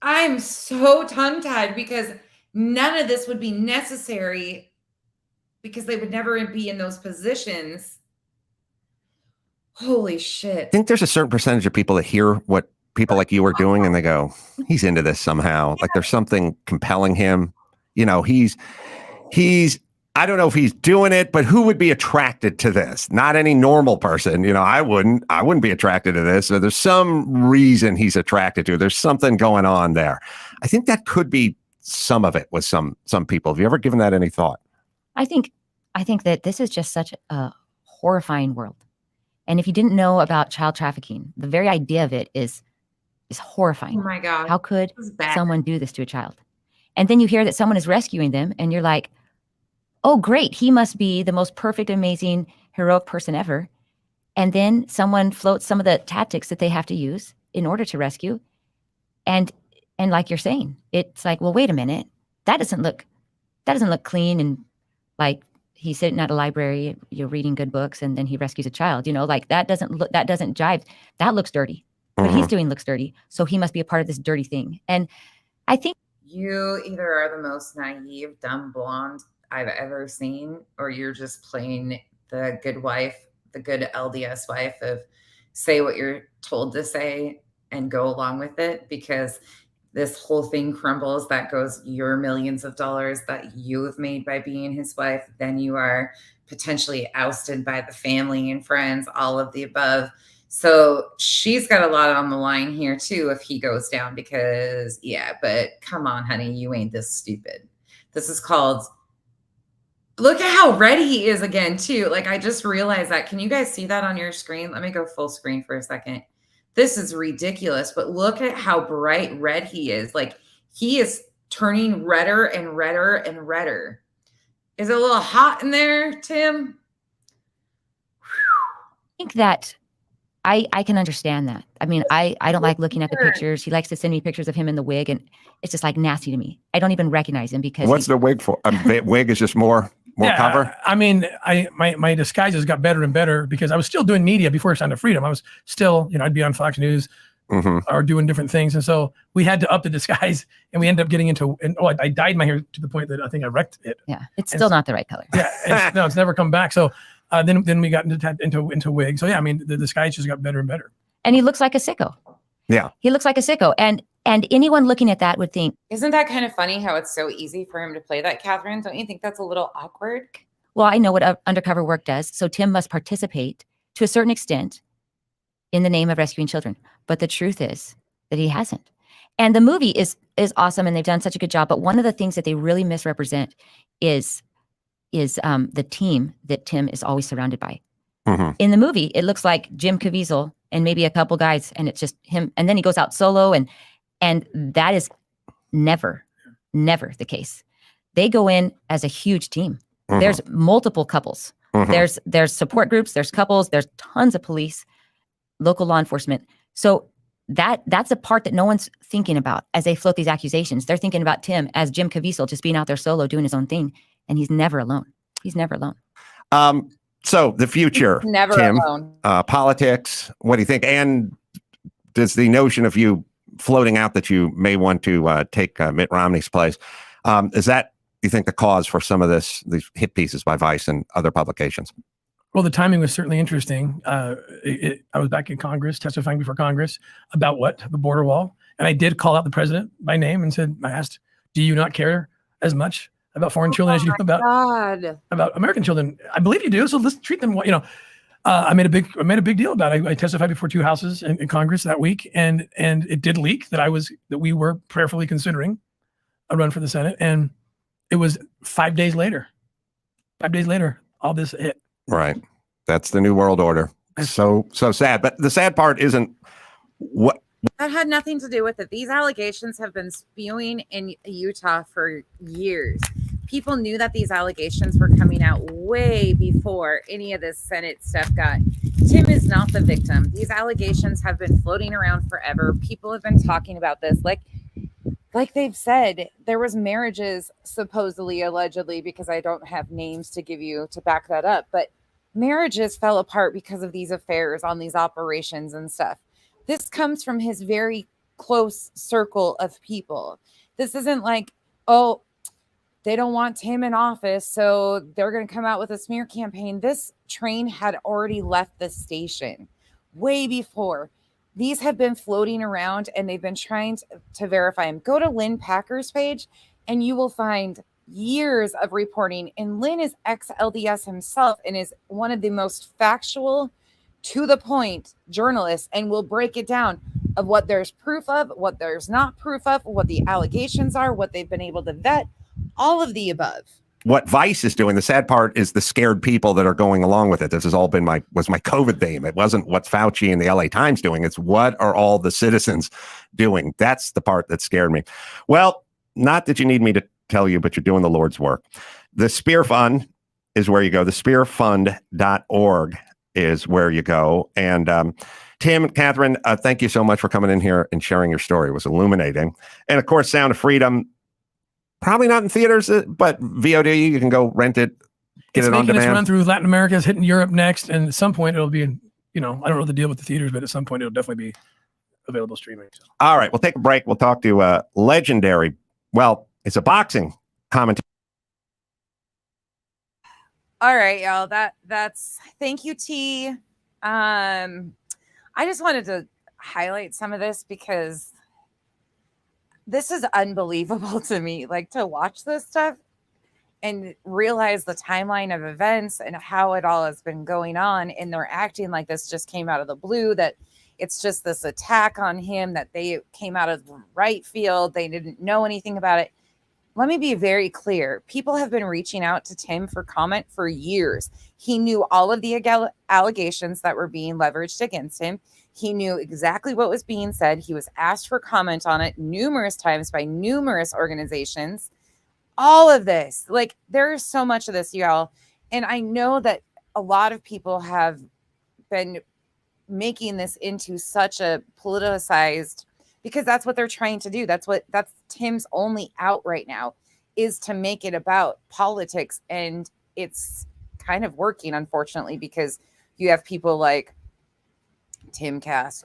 I'm so tongue-tied because none of this would be necessary because they would never be in those positions. Holy shit. I think there's a certain percentage of people that hear what people like you are doing and they go, he's into this somehow. Yeah. Like there's something compelling him. He's I don't know if he's doing it, but who would be attracted to this? Not any normal person. I wouldn't be attracted to this. So there's some reason he's attracted to it. There's something going on there. I think that could be some of it with some people. Have you ever given that any thought? I think that this is just such a horrifying world. And if you didn't know about child trafficking, the very idea of it is horrifying. Oh my God. How could someone do this to a child? And then you hear that someone is rescuing them and you're like, oh, great. He must be the most perfect, amazing, heroic person ever. And then someone floats some of the tactics that they have to use in order to rescue. And like you're saying, it's like, well, wait a minute. That doesn't look clean. And like he's sitting at a library, reading good books, and then he rescues a child, like that doesn't jive. That looks dirty. What he's doing looks dirty. So he must be a part of this dirty thing. And I think you either are the most naive, dumb blonde I've ever seen, or you're just playing the good wife, the good LDS wife of say what you're told to say and go along with it, because this whole thing crumbles. That goes your millions of dollars that you have made by being his wife. Then you are potentially ousted by the family and friends, all of the above. So she's got a lot on the line here too if he goes down, because but come on, honey, you ain't this stupid. This is called Look at how red he is again, too. Like, I just realized that. Can you guys see that on your screen? Let me go full screen for a second. This is ridiculous, but look at how bright red he is. Like, he is turning redder and redder and redder. Is it a little hot in there, Tim? I think that I can understand that. I mean, I don't like looking at the pictures. He likes to send me pictures of him in the wig, and it's just like nasty to me. I don't even recognize him because What's the wig for? Wig is just more cover. I mean, my disguises got better and better because I was still doing media before Sound of Freedom. I was still, I'd be on Fox News or doing different things, and so we had to up the disguise, and we ended up getting into. And I dyed my hair to the point that I think I wrecked it. Yeah, it's still not the right color. Yeah, it's never come back. So then we got into wig. So yeah, I mean, the disguise just got better and better. And he looks like a sicko. Yeah, he looks like a sicko, and anyone looking at that would think, isn't that kind of funny how it's so easy for him to play that, Catherine? Don't you think that's a little awkward? Well, I know what undercover work does. So Tim must participate to a certain extent in the name of rescuing children. But the truth is that he hasn't. And the movie is awesome, and they've done such a good job. But one of the things that they really misrepresent is the team that Tim is always surrounded by. In the movie, it looks like Jim Caviezel and maybe a couple guys, and it's just him. And then he goes out solo, and that is never the case. They go in as a huge team. There's multiple couples. There's support groups. There's couples. There's tons of police, local law enforcement. So that's a part that no one's thinking about as they float these accusations. They're thinking about Tim as Jim Caviezel just being out there solo doing his own thing, and he's never alone. He's never alone. So the future, He's never Tim, alone. Politics. What do you think? And does the notion of you floating out that you may want to take Mitt Romney's place, is that, you think, the cause for some of these hit pieces by Vice and other publications? Well, the timing was certainly interesting. I was back in Congress, testifying before Congress about the border wall. And I did call out the president by name and I asked, do you not care as much about foreign children as you do about American children? I believe you do. So let's treat them, I made a big deal about it. I testified before two houses in Congress that week, and it did leak that we were prayerfully considering a run for the Senate. And it was 5 days later, all this hit. Right. That's the new world order. So sad. But the sad part isn't what. That had nothing to do with it. These allegations have been spewing in Utah for years. People knew that these allegations were coming out way before any of this Senate stuff got. Tim is not the victim. These allegations have been floating around forever. People have been talking about this. Like they've said, there was marriages, supposedly, allegedly, because I don't have names to give you to back that up, but marriages fell apart because of these affairs on these operations and stuff. This comes from his very close circle of people. This isn't like, oh, they don't want Tim in office, so they're going to come out with a smear campaign. This train had already left the station way before. These have been floating around, and they've been trying to verify him. Go to Lynn Packer's page, and you will find years of reporting. And Lynn is ex-LDS himself and is one of the most factual, to-the-point journalists, and will break it down of what there's proof of, what there's not proof of, what the allegations are, what they've been able to vet, all of the above. What Vice is doing, the sad part is the scared people that are going along with it. This has all been my COVID theme. It wasn't what Fauci and the LA Times doing. It's what are all the citizens doing? That's the part that scared me. Well, not that you need me to tell you, but you're doing the Lord's work. The Spear Fund is where you go. The spearfund.org is where you go. And Tim, Catherine, thank you so much for coming in here and sharing your story. It was illuminating. And of course, Sound of Freedom, probably not in theaters, but VOD, you can go rent it, get it on demand. It's run through Latin America, it's hitting Europe next, and at some point it'll be, I don't know the deal with the theaters, but at some point it'll definitely be available streaming. So. All right, we'll take a break. We'll talk to legendary, well, it's a boxing commentator. All right, y'all. That's thank you, T. I just wanted to highlight some of this because this is unbelievable to me. Like, to watch this stuff and realize the timeline of events and how it all has been going on, and they're acting like this just came out of the blue, that it's just this attack on him, that they came out of the right field. They didn't know anything about it. let me be very clear. People have been reaching out to Tim for comment for years. He knew all of the allegations that were being leveraged against him. He knew exactly what was being said. He was asked for comment on it numerous times by numerous organizations. All of this, like, there's so much of this, y'all. And I know that a lot of people have been making this into such a politicized, because that's what they're trying to do. That's Tim's only out right now, is to make it about politics. And it's kind of working, unfortunately, because you have people like Tim Cass.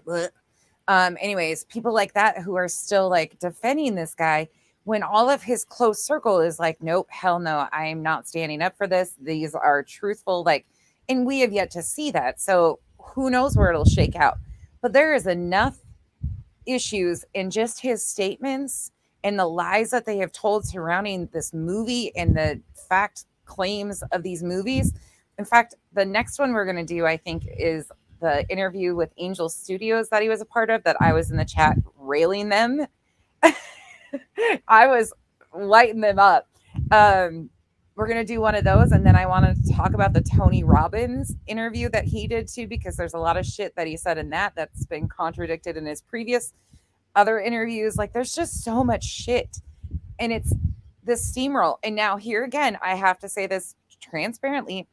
Anyways, people like that who are still like defending this guy when all of his close circle is like, nope, hell no, I am not standing up for this. These are truthful, like, and we have yet to see that. So who knows where it'll shake out. But there is enough issues in just his statements and the lies that they have told surrounding this movie and the fact claims of these movies. In fact, the next one we're going to do, I think, is the interview with Angel Studios that he was a part of, that I was in the chat railing them. I was lighting them up. We're going to do one of those. And then I want to talk about the Tony Robbins interview that he did too, because there's a lot of shit that he said in that's been contradicted in his previous other interviews. Like, there's just so much shit, and it's this steamroll. And now here again, I have to say this transparently,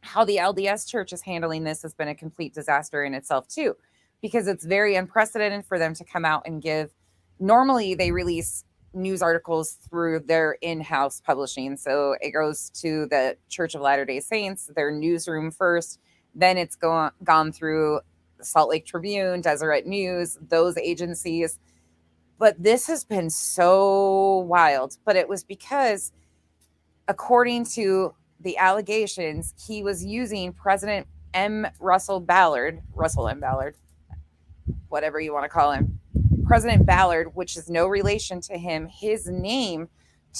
how the LDS church is handling this has been a complete disaster in itself too, because it's very unprecedented for them to come out and give. Normally they release news articles through their in-house publishing. So it goes to the Church of Latter-day Saints, their newsroom first, then it's gone through Salt Lake Tribune, Deseret News, those agencies. But this has been so wild. But it was because, according to the allegations, he was using President Russell M. Ballard, whatever you want to call him, President Ballard, which is no relation to him, his name,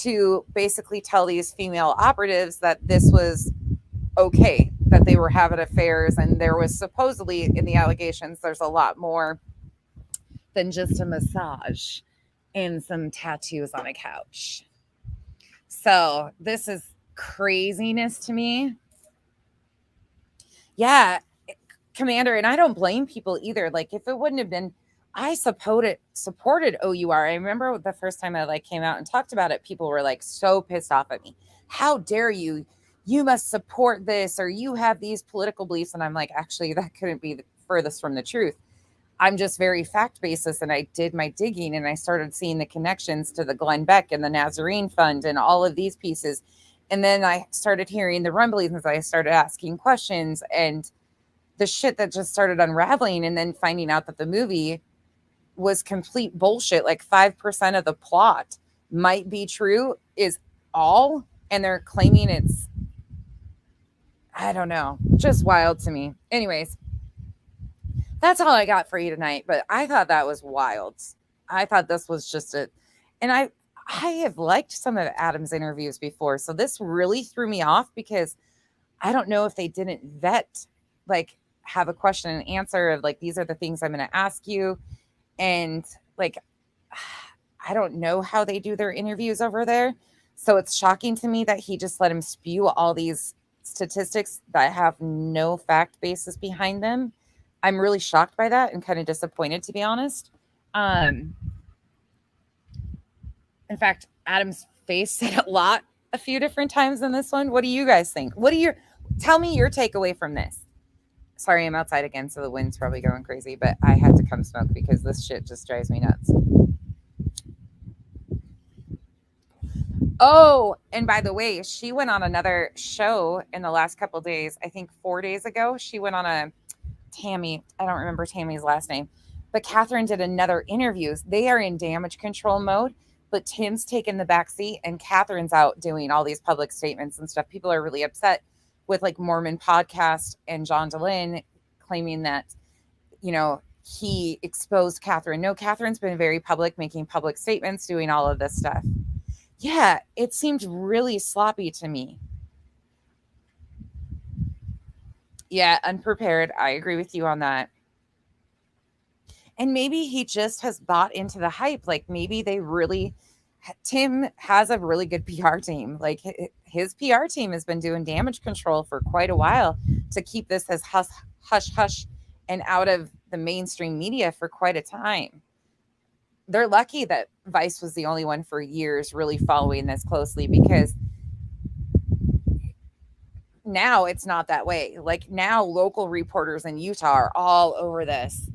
to basically tell these female operatives that this was okay, that they were having affairs. And there was supposedly, in the allegations, there's a lot more than just a massage and some tattoos on a couch. So this is craziness to me. Yeah, Commander, and I don't blame people either. Like, if it wouldn't have been, I supported OUR. I remember the first time I came out and talked about it, people were so pissed off at me. How dare you? You must support this, or you have these political beliefs. And I'm like, actually, that couldn't be the furthest from the truth. I'm just very fact basis, and I did my digging, and I started seeing the connections to the Glenn Beck and the Nazarene Fund and all of these pieces. And then I started hearing the rumblings as I started asking questions, and the shit that just started unraveling, and then finding out that the movie was complete bullshit. 5% of the plot might be true is all, and they're claiming it's, I don't know, just wild to me. Anyways, that's all I got for you tonight, but I thought that was wild. I thought this was just and I have liked some of Adam's interviews before, so this really threw me off, because I don't know if they didn't vet, have a question and answer of these are the things I'm going to ask you. And I don't know how they do their interviews over there. So it's shocking to me that he just let him spew all these statistics that have no fact basis behind them. I'm really shocked by that and kind of disappointed, to be honest. In fact, Adam's face said a few different times in this one. What do you guys think? Tell me your takeaway from this. Sorry, I'm outside again, so the wind's probably going crazy, but I had to come smoke because this shit just drives me nuts. Oh, and by the way, she went on another show in the last couple of days. I think 4 days ago, she went on Tammy. I don't remember Tammy's last name, but Katherine did another interview. They are in damage control mode, but Tim's taken the back seat and Katherine's out doing all these public statements and stuff. People are really upset with Mormon Podcast and John DeLynn claiming that, he exposed Katherine. No, Katherine's been very public, making public statements, doing all of this stuff. Yeah, it seemed really sloppy to me. Yeah, unprepared. I agree with you on that. And maybe he just has bought into the hype. Maybe they really Tim has a really good PR team. Like his PR team has been doing damage control for quite a while to keep this as hush hush and out of the mainstream media for quite a time. They're lucky that Vice was the only one for years really following this closely, because now it's not that way. Like now local reporters in Utah are all over this.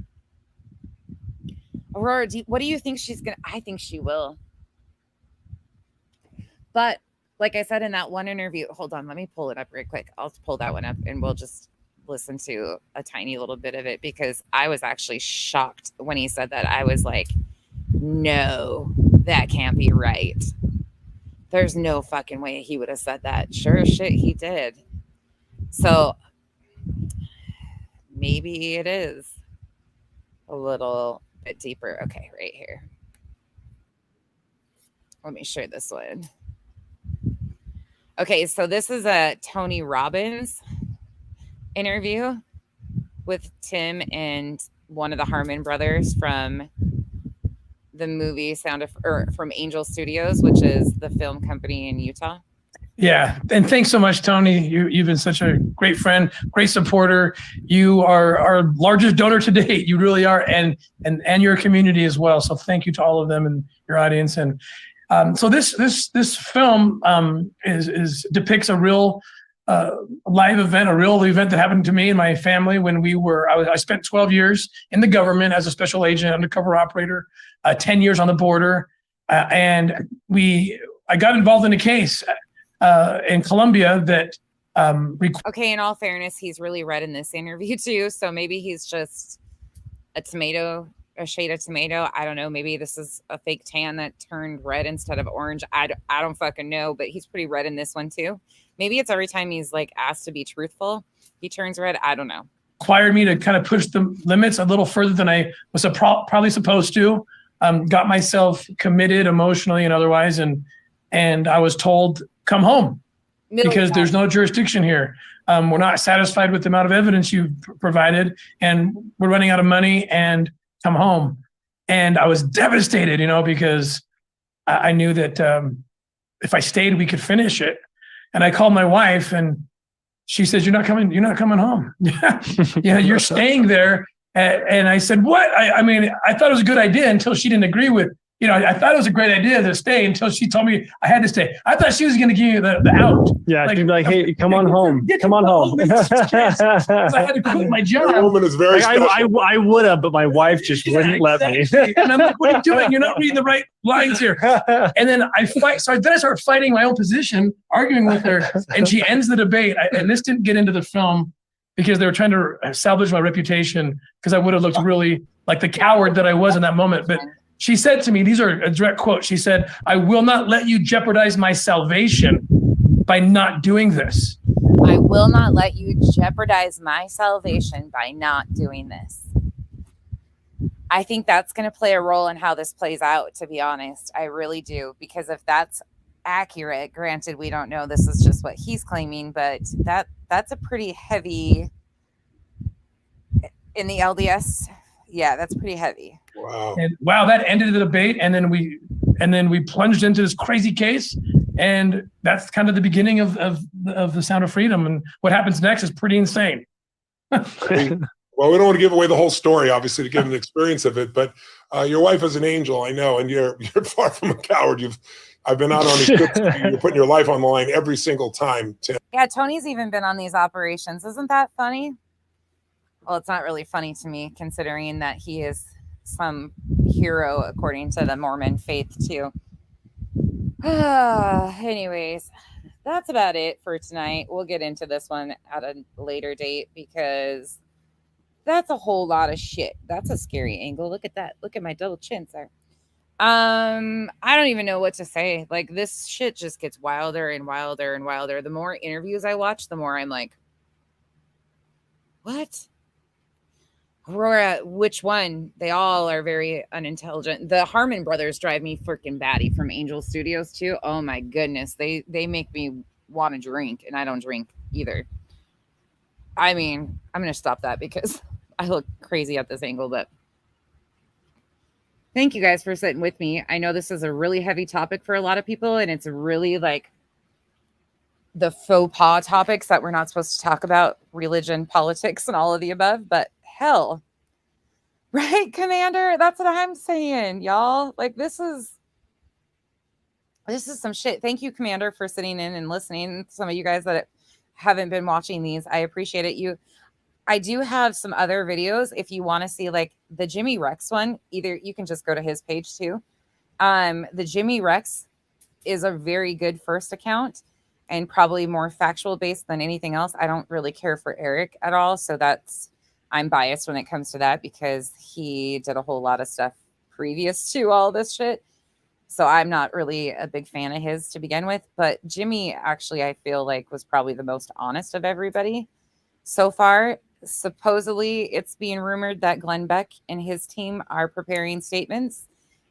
Aurora, what do you think she's going to? I think she will. But like I said in that one interview, hold on, let me pull it up real quick. I'll pull that one up and we'll just listen to a tiny little bit of it, because I was actually shocked when he said that. I was like, no, that can't be right. There's no fucking way he would have said that. Sure as shit, he did. So maybe it is a little bit deeper. Okay, right here. Let me share this one. Okay, so this is a Tony Robbins interview with Tim and one of the Harmon brothers from the movie from Angel Studios, which is the film company in Utah. Yeah, and thanks so much, Tony. You've been such a great friend, great supporter. You are our largest donor to date. You really are, and your community as well. So thank you to all of them and your audience. And so this film depicts a real live event, a real event that happened to me and my family when I spent 12 years in the government as a special agent, undercover operator, 10 years on the border, and I got involved in a case in Colombia that. Okay, in all fairness, he's really red in this interview too, so maybe he's just a shade of tomato. I don't know. Maybe this is a fake tan that turned red instead of orange. I don't fucking know, but he's pretty red in this one too. Maybe it's every time he's like asked to be truthful, he turns red. I don't know. Required me to kind of push the limits a little further than I was probably supposed to. Got myself committed emotionally and otherwise, and I was told, come home because there's no jurisdiction here. We're not satisfied with the amount of evidence you've provided, and we're running out of money, and come home. And I was devastated, because I knew that if I stayed, we could finish it. And I called my wife, and she says, you're not coming home. Yeah, you're staying there. And I said, what? I mean, I thought it was a good idea until she didn't agree with, I thought it was a great idea to stay until she told me I had to stay. I thought she was going to give you the out. Yeah, she'd be like, hey, come on home. Come on home. I had to quit my job. That woman is very special. I would have, but my wife just wouldn't let me. And I'm like, what are you doing? You're not reading the right lines here. And then I fight. So then I start fighting my own position, arguing with her, and she ends the debate. And this didn't get into the film because they were trying to salvage my reputation, because I would have looked really like the coward that I was in that moment. But she said to me, these are a direct quote. She said, I will not let you jeopardize my salvation by not doing this. I will not let you jeopardize my salvation by not doing this. I think that's going to play a role in how this plays out, to be honest. I really do. Because if that's accurate, granted, we don't know, this is just what he's claiming, but that's a pretty heavy in the LDS. Yeah, that's pretty heavy. Wow. And that ended the debate. And then we plunged into this crazy case. And that's kind of the beginning of the Sound of Freedom. And what happens next is pretty insane. Well, we don't want to give away the whole story, obviously, to give an experience of it. But your wife is an angel, I know, and you're far from a coward. I've been out on these trips. You're putting your life on the line every single time, Tim. Yeah, Tony's even been on these operations. Isn't that funny? Well, it's not really funny to me, considering that he is some hero according to the Mormon faith too. Anyways, that's about it for tonight. We'll get into this one at a later date, because that's a whole lot of shit. That's a scary angle. Look at that. Look at my double chin, sir. I don't even know what to say. Like, this shit just gets wilder and wilder and wilder. The more interviews I watch, the more I'm like, what? Aurora, which one? They all are very unintelligent. The Harmon brothers drive me freaking batty from Angel Studios too. Oh my goodness. They make me want to drink, and I don't drink either. I mean, I'm going to stop that because I look crazy at this angle, but Thank you guys for sitting with me. I know this is a really heavy topic for a lot of people, and it's really like the faux pas topics that we're not supposed to talk about, religion, politics, and all of the above. But hell, right, Commander? That's what I'm saying, y'all. Like this is some shit. Thank you, Commander, for sitting in and listening. Some of you guys that haven't been watching these, I appreciate it. I do have some other videos if you want to see like the Jimmy Rex one. Either you can just go to his page too. The Jimmy Rex is a very good first account and probably more factual based than anything else. I don't really care for Eric at all, so I'm biased when it comes to that because he did a whole lot of stuff previous to all this shit. So I'm not really a big fan of his to begin with, but Jimmy actually I feel like was probably the most honest of everybody so far. Supposedly it's being rumored that Glenn Beck and his team are preparing statements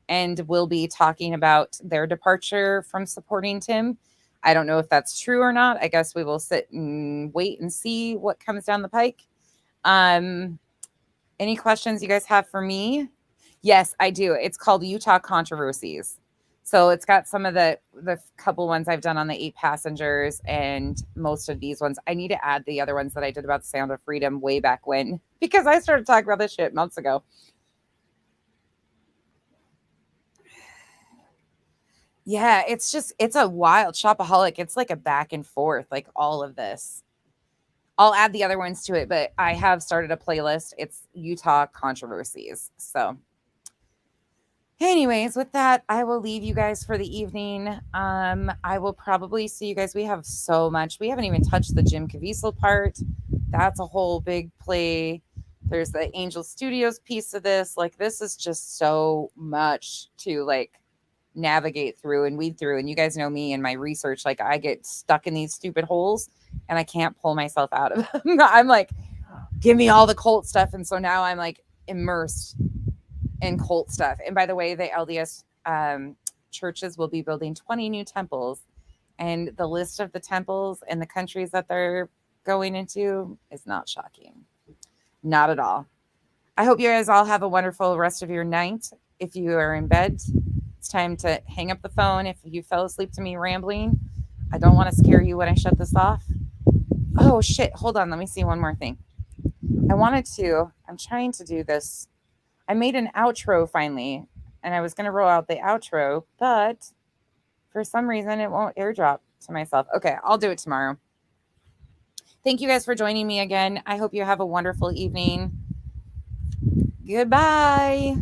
and will be talking about their departure from supporting Tim. I don't know if that's true or not. I guess we will sit and wait and see what comes down the pike. Any questions you guys have for me? Yes, I do. It's called Utah Controversies. So it's got some of the couple ones I've done on the 8 passengers and most of these ones. I need to add the other ones that I did about the Sound of Freedom way back when, because I started talking about this shit months ago. Yeah, it's a wild shopaholic. It's like a back and forth, like all of this. I'll add the other ones to it, but I have started a playlist. It's Utah Controversies. So anyways, with that, I will leave you guys for the evening. I will probably see you guys. We have so much. We haven't even touched the Jim Caviezel part. That's a whole big play. There's the Angel Studios piece of this. Like, this is just so much to like navigate through and weed through. And you guys know me and my research. Like, I get stuck in these stupid holes and I can't pull myself out of them. I'm like, give me all the cult stuff. And so now I'm like immersed in cult stuff. And by the way, the LDS churches will be building 20 new temples. And the list of the temples and the countries that they're going into is not shocking. Not at all. I hope you guys all have a wonderful rest of your night. If you are in bed, it's time to hang up the phone. If you fell asleep to me rambling, I don't want to scare you when I shut this off. Oh, shit. Hold on. Let me see one more thing. I'm trying to do this. I made an outro finally, and I was going to roll out the outro, but for some reason it won't airdrop to myself. Okay, I'll do it tomorrow. Thank you guys for joining me again. I hope you have a wonderful evening. Goodbye.